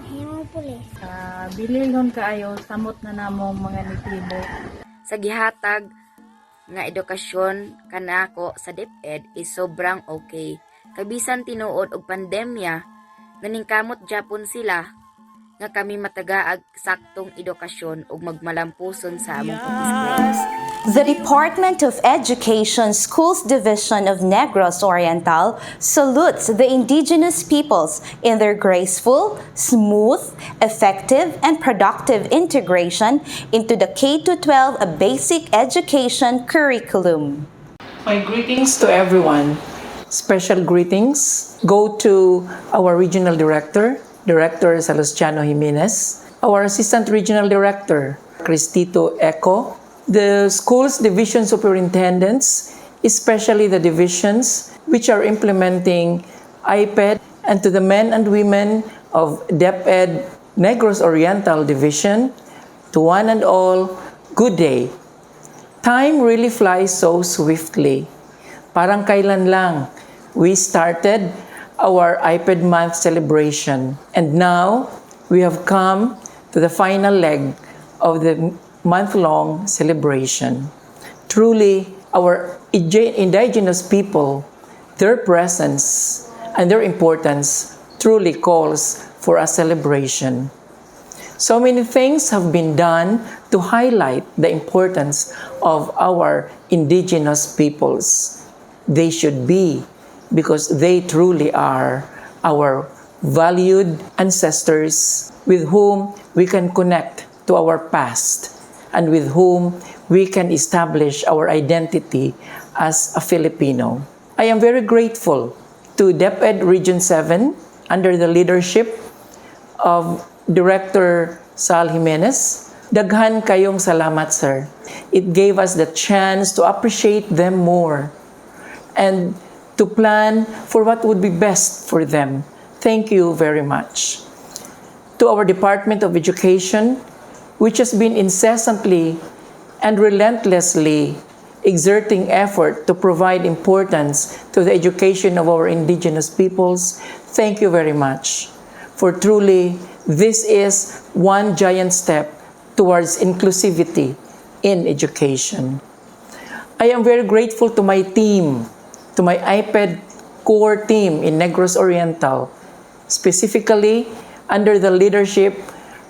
Bililhon kaayo samot na namong mga nitibo. Sa gihatag nga edukasyon kanako sa Deped is sobrang okay. Kabisan tinuod og pandemya, naningkamot Japon sila nga kami matagaag saktong edukasyon ug magmalampuson sa among pag-eskwela. The Department of Education Schools Division of Negros Oriental salutes the indigenous peoples in their graceful, smooth, effective, and productive integration into the K-12 basic education curriculum. My greetings to everyone. Special greetings go to our Regional Director, Director Salustiano Jimenez, our Assistant Regional Director, Cristito Eco, the schools division superintendents, especially the divisions which are implementing IPED, and to the men and women of Deped Negros Oriental Division, to one and all, good day. Time really flies so swiftly. Parang kailan lang we started our IPED month celebration, and now we have come to the final leg of the month-long celebration. Truly, our indigenous people, their presence and their importance truly calls for a celebration. So many things have been done to highlight the importance of our indigenous peoples. They should be, because they truly are our valued ancestors with whom we can connect to our past and with whom we can establish our identity as a Filipino. I am very grateful to Deped Region 7 under the leadership of Director Sal Jimenez. Daghan kayong salamat, sir. It gave us the chance to appreciate them more and to plan for what would be best for them. Thank you very much. To our Department of Education, which has been incessantly and relentlessly exerting effort to provide importance to the education of our indigenous peoples, thank you very much. For truly, this is one giant step towards inclusivity in education. I am very grateful to my team, to my IPED core team in Negros Oriental, specifically under the leadership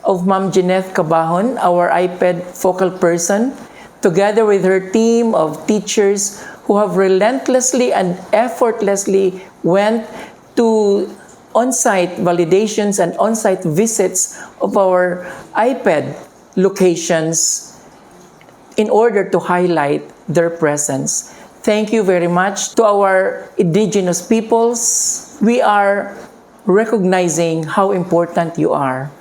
of Ma'am Jeanette Cabahon, our IPED focal person, together with her team of teachers who have relentlessly and effortlessly went to on-site validations and on-site visits of our IPED locations in order to highlight their presence. Thank you very much to our indigenous peoples. We are recognizing how important you are.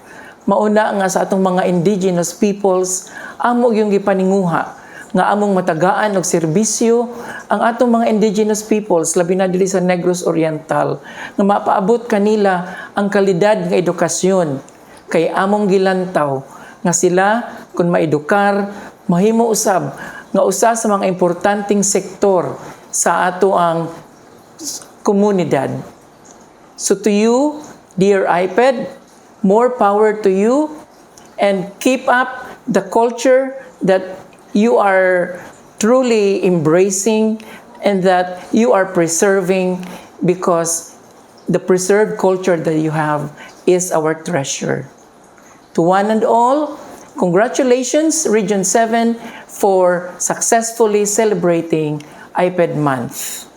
Mauna nga sa atong mga indigenous peoples, amo yung gipaninguha nga among matagaan og serbisyo ang atong mga indigenous peoples labi na dili sa Negros Oriental nga mapaabot kanila ang kalidad nga edukasyon kay among gilantaw nga sila kun maedukar mahimo usab nga usa sa mga importanteng sektor sa ato ang komunidad. So to you, dear IPED, more power to you, and keep up the culture that you are truly embracing and that you are preserving, because the preserved culture that you have is our treasure. To one and all, congratulations, Region 7, for successfully celebrating IPED Month.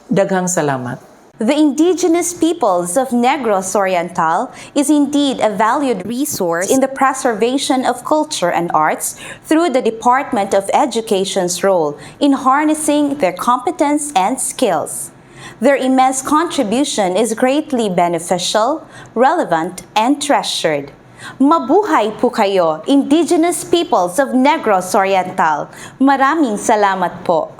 Daghang salamat. The indigenous peoples of Negros Oriental is indeed a valued resource in the preservation of culture and arts through the Department of Education's role in harnessing their competence and skills. Their immense contribution is greatly beneficial, relevant, and treasured. Mabuhay po kayo, indigenous peoples of Negros Oriental. Maraming salamat po.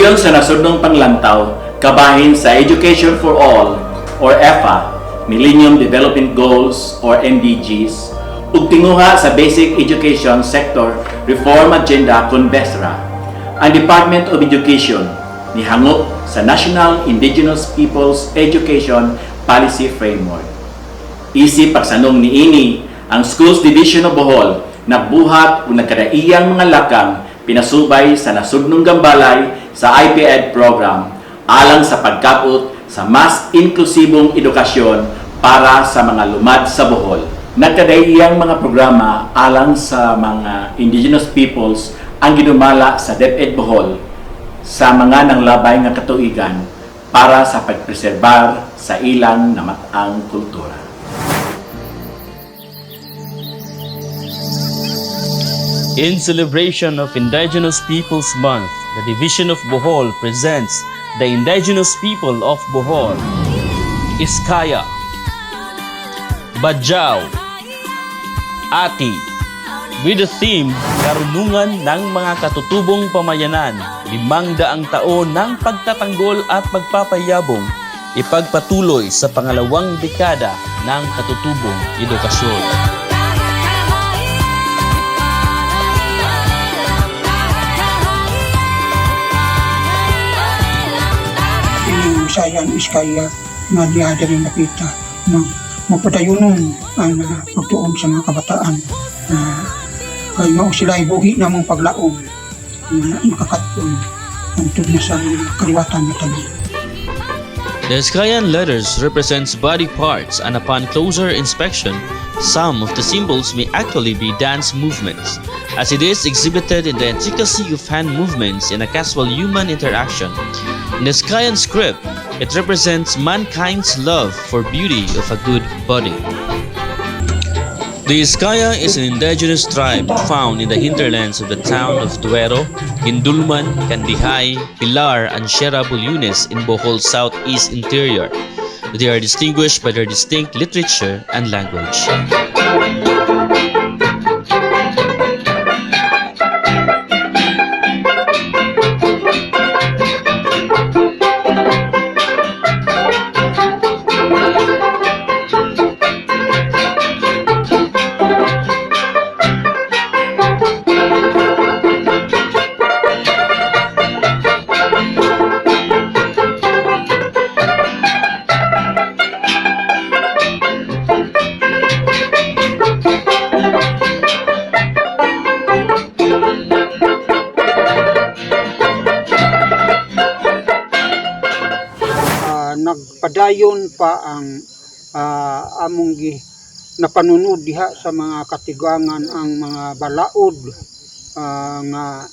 Dayon sa nasudnong panglantaw, kabahin sa Education for All or EFA, Millennium Development Goals or MDGs, ug tinguha sa Basic Education Sector Reform Agenda kon BESRA, ang Department of Education nihangop sa National Indigenous Peoples Education Policy Framework. Isip pagsanong niini, ang Schools Division of Bohol nagbuhat ug nagkadaiyang mga lakang pinasubay sa nasudnong gambalay sa IPED program alang sa pagkaput sa mas inklusibong edukasyon para sa mga lumad sa Bohol. Nagkadaiyang mga programa alang sa mga indigenous peoples ang ginumala sa Deped Bohol sa mga nanglabay nga katuigan para sa pagpreserbar sa ilang namatang kultura. In celebration of Indigenous Peoples Month, the Division of Bohol presents the Indigenous People of Bohol, Iskaya, Badjao, Ati, with the theme Karunungan ng mga katutubong pamayanan, 500 taon ng pagtatanggol at pagpapayabong, ipagpatuloy sa pangalawang dekada ng katutubong edukasyon. Saya Iskaya na diya rin nakita na mapatayunon ang pagtuon sa mga kabataan kaya mao sila ibuhi na mong paglaom na makakatun ang na sa kaliwatan na tabi. The Iskayan letters represents body parts, and upon closer inspection, some of the symbols may actually be dance movements, as it is exhibited in the intricacy of hand movements in a casual human interaction. In the Iskayan script, it represents mankind's love for beauty of a good body. The Iskaya is an indigenous tribe found in the hinterlands of the town of Tuero, Hindulman, Kandihay, Pilar, and Sierra Bulunes in Bohol's southeast interior. They are distinguished by their distinct literature and language. Nagpadayon pa ang among napanunod diha sa mga katigangan ang mga balaod nga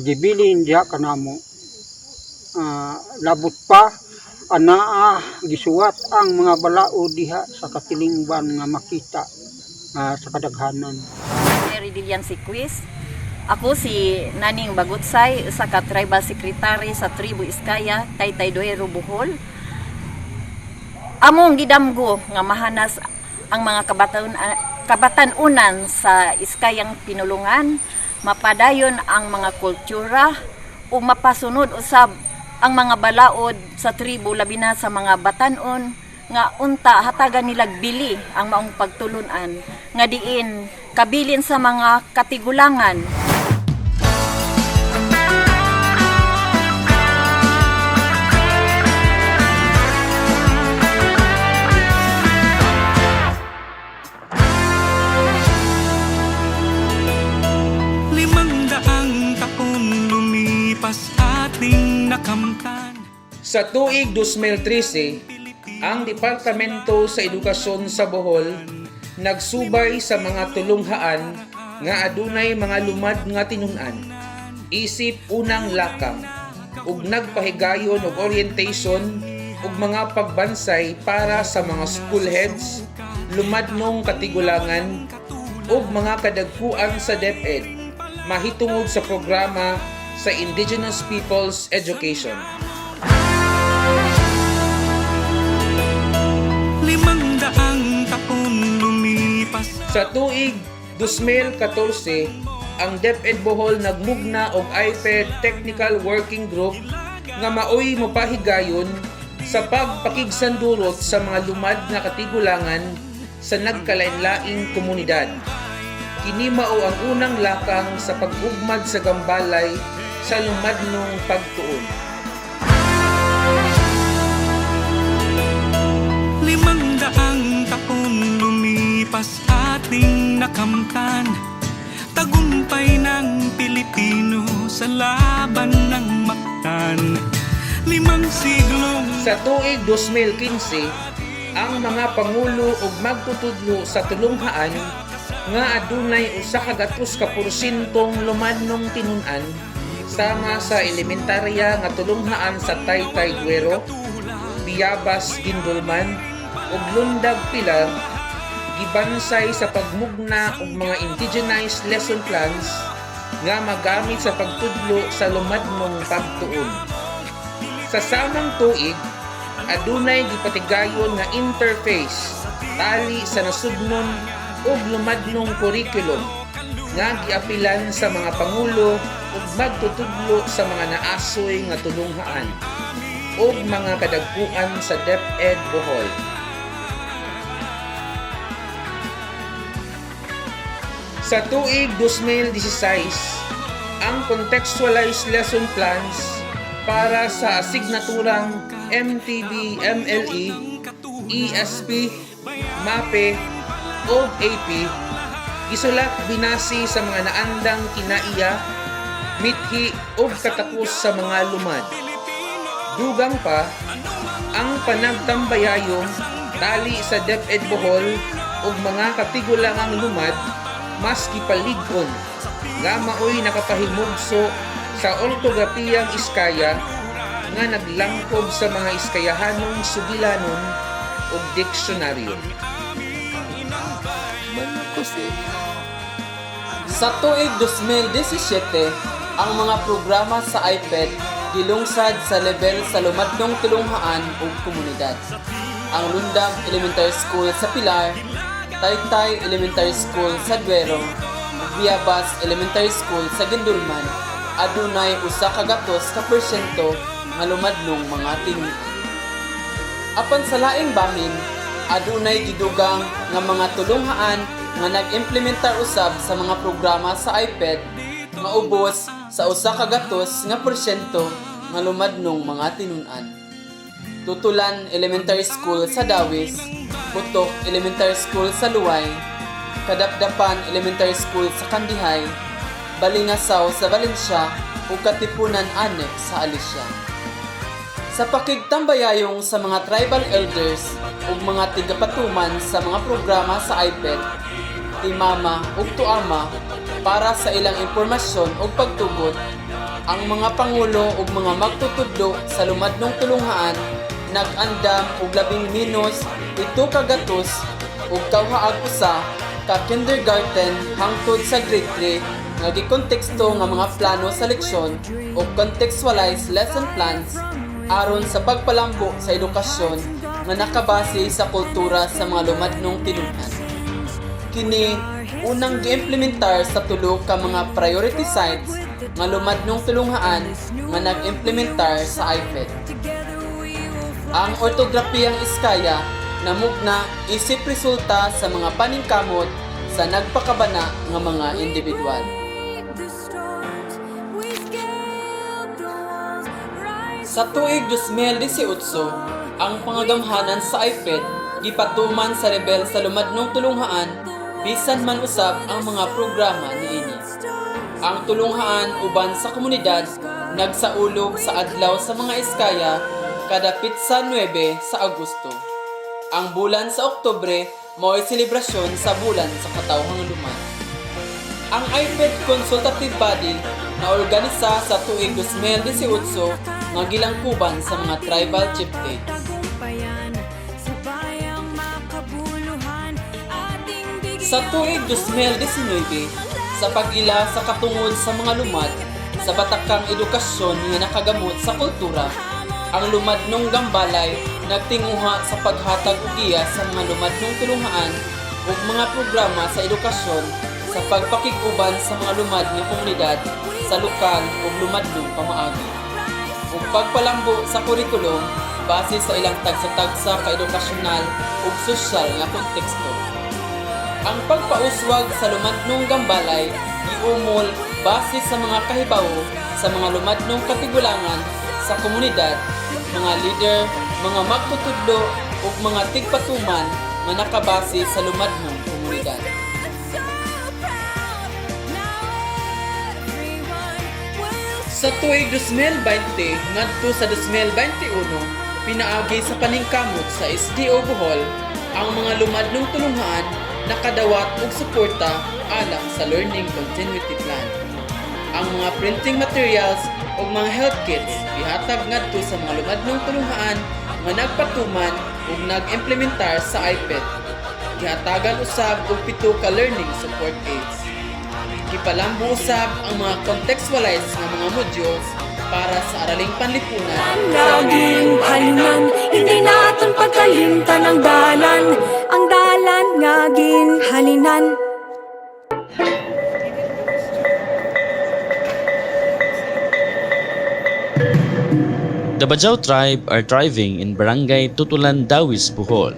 gibilin diha kanamo. Labot pa anaa gisuwat ang mga balaod diha sa katilingban nga makita sa kadaghanan. Meridilian si Quiz. Ako si Naning Bagutsay, sa ka-tribal secretary sa tribu Iskaya, Taytay Duero, Bohol. Among gidamgo nga mahanas ang mga kabatanunan sa Iskayang pinulungan, mapadayon ang mga kultura o mapasunod usab ang mga balaod sa tribu labi na sa mga batanon nga unta hatagan nilag bili ang maong pagtulunan nga diin kabilin sa mga katigulangan. Sa tuig 2013, ang Departamento sa Edukasyon sa Bohol nagsubay sa mga tulunghaan nga adunay mga lumad nga tinun-an, isip unang lakang, ug nagpahigayon og orientation ug mga pagbansay para sa mga school heads, lumadnong katigulangan ug mga kadagkuan sa Deped mahitungod sa programa sa Indigenous Peoples Education. Sa tuig 2014, ang Deped Bohol nagmugna og IPED Technical Working Group nga maoy mopahigayon sa pagpakigsandurot sa mga lumad nga katigulangan sa nagkalain-laing komunidad. Kini mao ang unang lakang sa pag-ugmad sa gambalay sa lumadnong pagtuon. 500 taon lumipas ating nakamtan, tagumpay ng Pilipino sa laban ng Mactan. 5 siglong sa tuig 2015, ang mga pangulo ug magtutudlo sa tulunghaan nga adunay 100% lumadnong tinun-an sama sa elementarya nga tulunghaan sa Taytay Duero, Biyabas Gindulman ug Lundag Pilar gibansay sa pagmugna og mga indigenized lesson plans nga magamit sa pagtudlo sa lumadnong pagtuon. Sa samang tuig, adunay gipatigayon nga interface tali sa nasudnon ug lumadnong curriculum nga giapilan sa mga pangulo ug magtutudlo sa mga naasoy nga tulunghaan ug mga kadagkuan sa Deped Bohol. Sa tuig 2016, ang contextualized lesson plans para sa asignaturang MTB, MLE, ESP, MAPE o AP gisulat binasi sa mga naandang kinaiya, mithi o katapos sa mga lumad. Dugang pa, ang panagtambayayong tali sa Deped Bohol o mga katigulangang lumad maski paligon nga maoy nakapahimugso sa ortografiyang Iskaya nga naglangkob sa mga Iskayahanong sugilanon o diksyonaryo. Sa tuig 2017, ang mga programa sa IPED gilungsad sa level sa lumadnong tulunghaan o komunidad. Ang Lundag Elementary School sa Pilar, Taytay Elementary School sa Duero, Biyabas Elementary School sa Gindulman, adunay 100% nga lumadnong mga tinuan. Apan sa laing bahin, adunay gidugang nga mga tulunghaan nga nag-implementar usab sa mga programa sa IPED nga ubos sa 100% nga lumadnong mga tinunan. Tutulan Elementary School sa Dawis, Putok Elementary School sa Luway, Kadapdapan Elementary School sa Kandihay, Balingasaw sa Valencia ug Katipunan Annex sa Alicia. Sa pakigtambayayong sa mga tribal elders ug mga tigapatuman sa mga programa sa IPED, timama ug tuama para sa ilang impormasyon ug pagtugot, ang mga pangulo ug mga magtutudlo sa lumadnong tulunghaan nag-andam og labing minus 7 kagatos ug kawhaag usa ka kindergarten hangtod sa grade 3 nga gikonteksto nga mga plano sa leksyon ug contextualized lesson plans aron sa pagpalambo sa edukasyon nga nakabase sa kultura sa mga lumadnong tinun-an. Kini unang gi-implementar sa tulo ka mga priority sites nga lumadnong tulunghaan nga nag-implementar sa IPED. Ang ortografiyang Iskaya namugna isip resulta sa mga paningkamot sa nagpakabana nga mga individual. Sa tuig 2018, ang pangagamhanan sa IPED gipatuman sa level sa lumadnong tulunghaan bisan man usab ang mga programa niini. Ang tulunghaan uban sa komunidad nagsaulog sa adlaw sa mga Iskaya kada pitsa 9 sa Agosto. Ang bulan sa Oktubre mao'y selebrasyon sa bulan sa katawhang lumad. Ang IPED Consultative Body na organisa sa tuig 2018 nga gilangkuban sa mga tribal chieftains. Sa tuig 2019, sa pag-ila sa katungod sa mga lumad sa batakang edukasyon nga nakagamot sa kultura, ang lumadnong gambalay nagtinguha sa paghatag og giya sa mga lumadnong tulunghaan ug mga programa sa edukasyon sa pagpakig-uban sa mga lumad nga komunidad sa lokal o lumadlong pamaagi. Ug pagpalambo sa kurikulum base sa ilang tagsa-tagsa ka-edukasyonal ug sosyal nga konteksto. Ang pagpauswag sa lumadnong gambalay giumol base sa mga kahibawo sa mga lumadnong katigulangan sa komunidad, mga leader, mga magtutudlo ug mga tigpatuman nga nakabase sa lumadnong komunidad. Sa tuig 2020 ngadto sa 2021, pinaagi sa paningkamot sa SDO Bohol ang mga lumadnong tulunghaan nakadawat og suporta alang sa Learning Continuity Plan. Ang mga printing materials ug mga health kits ihatag ngadto sa mga lumadnong tulunghaan nga nagpatuman ug nag-implementar sa iPad. Gihatagan usab og 7 ka learning support aids. Gipalambo usab ang mga contextualized nga mga modules para sa araling panlipunan. Naging halinan, hindi naton pagkalimtan ang dalan ngaging halinan. The Bajau tribe are thriving in Barangay Tutulan, Dawis, Bohol.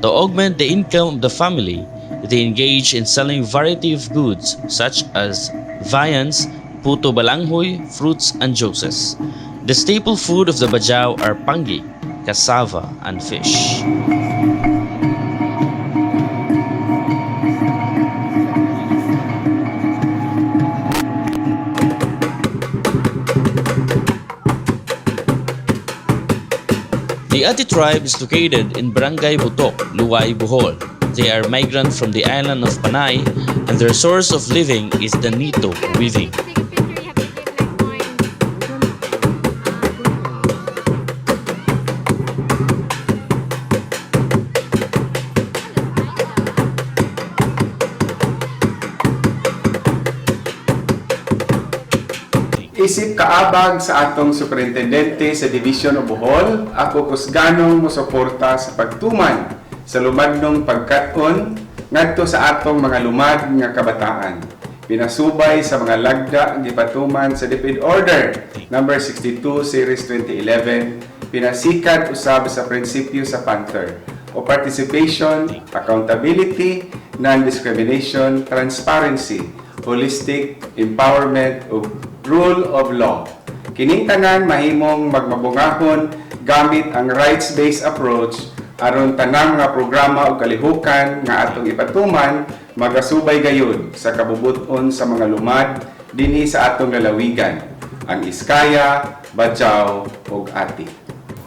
To augment the income of the family, they engage in selling variety of goods such as viands, puto balanghoy, fruits, and juices. The staple food of the Bajau are pangi, cassava, and fish. The Ati tribe is located in Barangay Butok, Luwai, Bohol. They are migrant from the island of Panay, and their source of living is the nito weaving. Isip kaabag sa atong superintendente sa Division of Bohol, ako kusganong mosuporta sa pagtuman sa lumadnong pagkat-on ngadto sa atong mga lumad nga kabataan. Pinasubay sa mga lagda gipatuman sa Deped Order number 62 Series 2011, pinasikat usab sa prinsipyo sa Panther o participation, accountability, non-discrimination, transparency, holistic empowerment ug rule of law. Kining tanan mahimong magmabungahon gamit ang rights-based approach aron tanang nga programa o kalihukan nga atong ipatuman magasubay gayud sa kabubuton sa mga lumad dinhi sa atong lalawigan, ang Iskaya, Bajau ug Ati.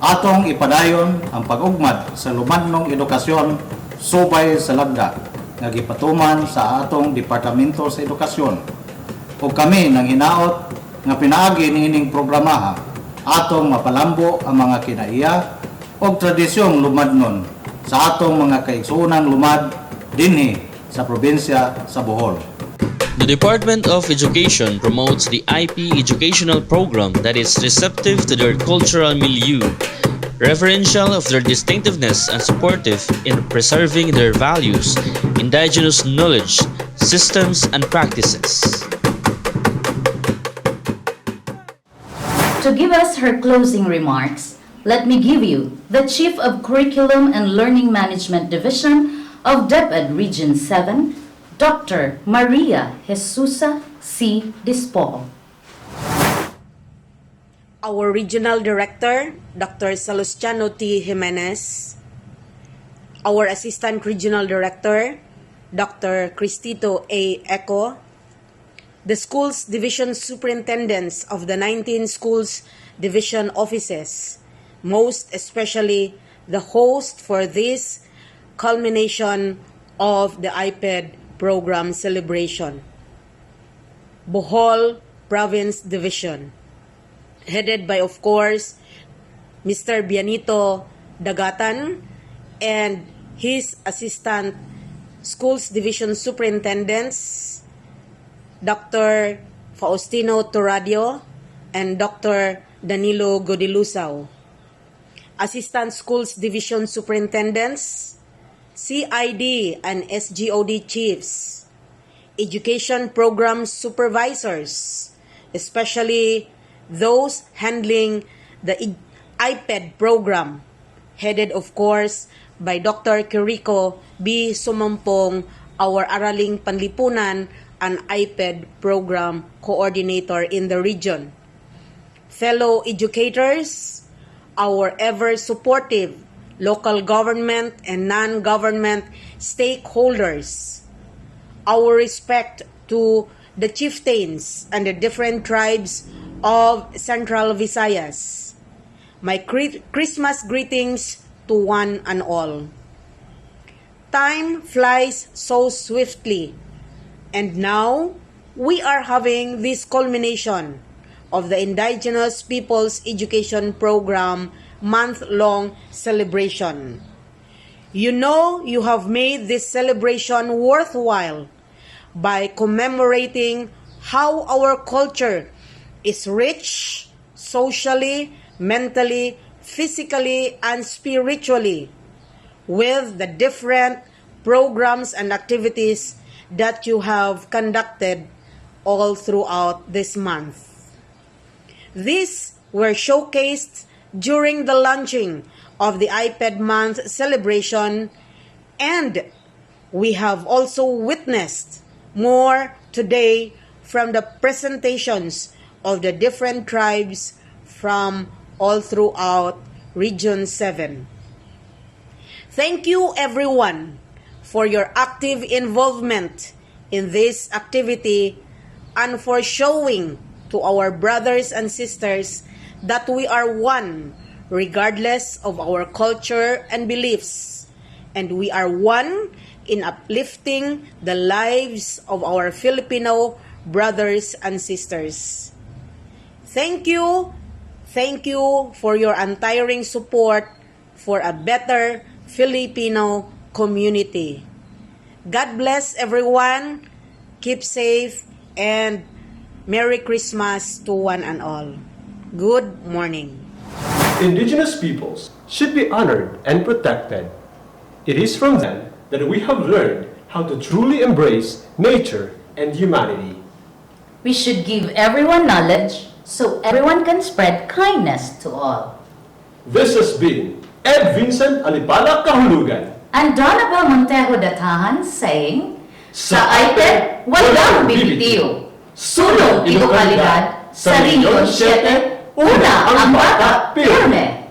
Atong ipadayon ang pag-ugmad sa lumadnong edukasyon subay sa lagda nga gipatuman sa atong Departamento sa Edukasyon. O kami nang hinaot nga pinaagi niining programaha atong mapalambo ang mga kinaiya o tradisyong lumadnon sa atong mga kaigsuunang lumad dinhi sa probinsya sa Bohol. The Department of Education promotes the IP educational program that is receptive to their cultural milieu, reverential of their distinctiveness, and supportive in preserving their values, indigenous knowledge, systems, and practices. To give us her closing remarks, let me give you the Chief of Curriculum and Learning Management Division of Deped Region 7, Dr. Maria Jesusa C. Dispol. Our Regional Director, Dr. Salustiano T. Jimenez. Our Assistant Regional Director, Dr. Cristito A. Eco. The Schools Division Superintendents of the 19 Schools Division Offices, most especially the host for this culmination of the IPED program celebration. Bohol Province Division, headed by, of course, Mr. Bianito Dagatan and his Assistant Schools Division Superintendents, Dr. Faustino Toradio and Dr. Danilo Godilusao. Assistant Schools Division Superintendents, CID and SGOD Chiefs, education program supervisors, especially those handling the IPED program, headed of course by Dr. Kiriko B. Sumampong, our Araling Panlipunan and IPED program coordinator in the region. Fellow educators, our ever supportive local government and non-government stakeholders, our respect to the chieftains and the different tribes of Central Visayas. My Christmas greetings to one and all. Time flies so swiftly, and now we are having this culmination of the Indigenous Peoples Education Program month-long celebration. You know you have made this celebration worthwhile by commemorating how our culture is rich socially, mentally, physically, and spiritually with the different programs and activities that you have conducted all throughout this month. These were showcased during the launching of the IPED Month celebration, and we have also witnessed more today from the presentations of the different tribes from all throughout Region 7. Thank you everyone for your active involvement in this activity and for showing to our brothers and sisters that we are one regardless of our culture and beliefs, and we are one in uplifting the lives of our Filipino brothers and sisters. Thank you for your untiring support for a better Filipino community. God bless everyone. Keep safe and Merry Christmas to one and all. Good morning. Indigenous peoples should be honored and protected. It is from them that we have learned how to truly embrace nature and humanity. We should give everyone knowledge so everyone can spread kindness to all. This has been Ed Vincent Alipala Kahulugan And Donabel Montejo Datahan saying, Sa IPED, walang bibitiw. Sulong edukalidad, sa Region 7, una ang bata pirme.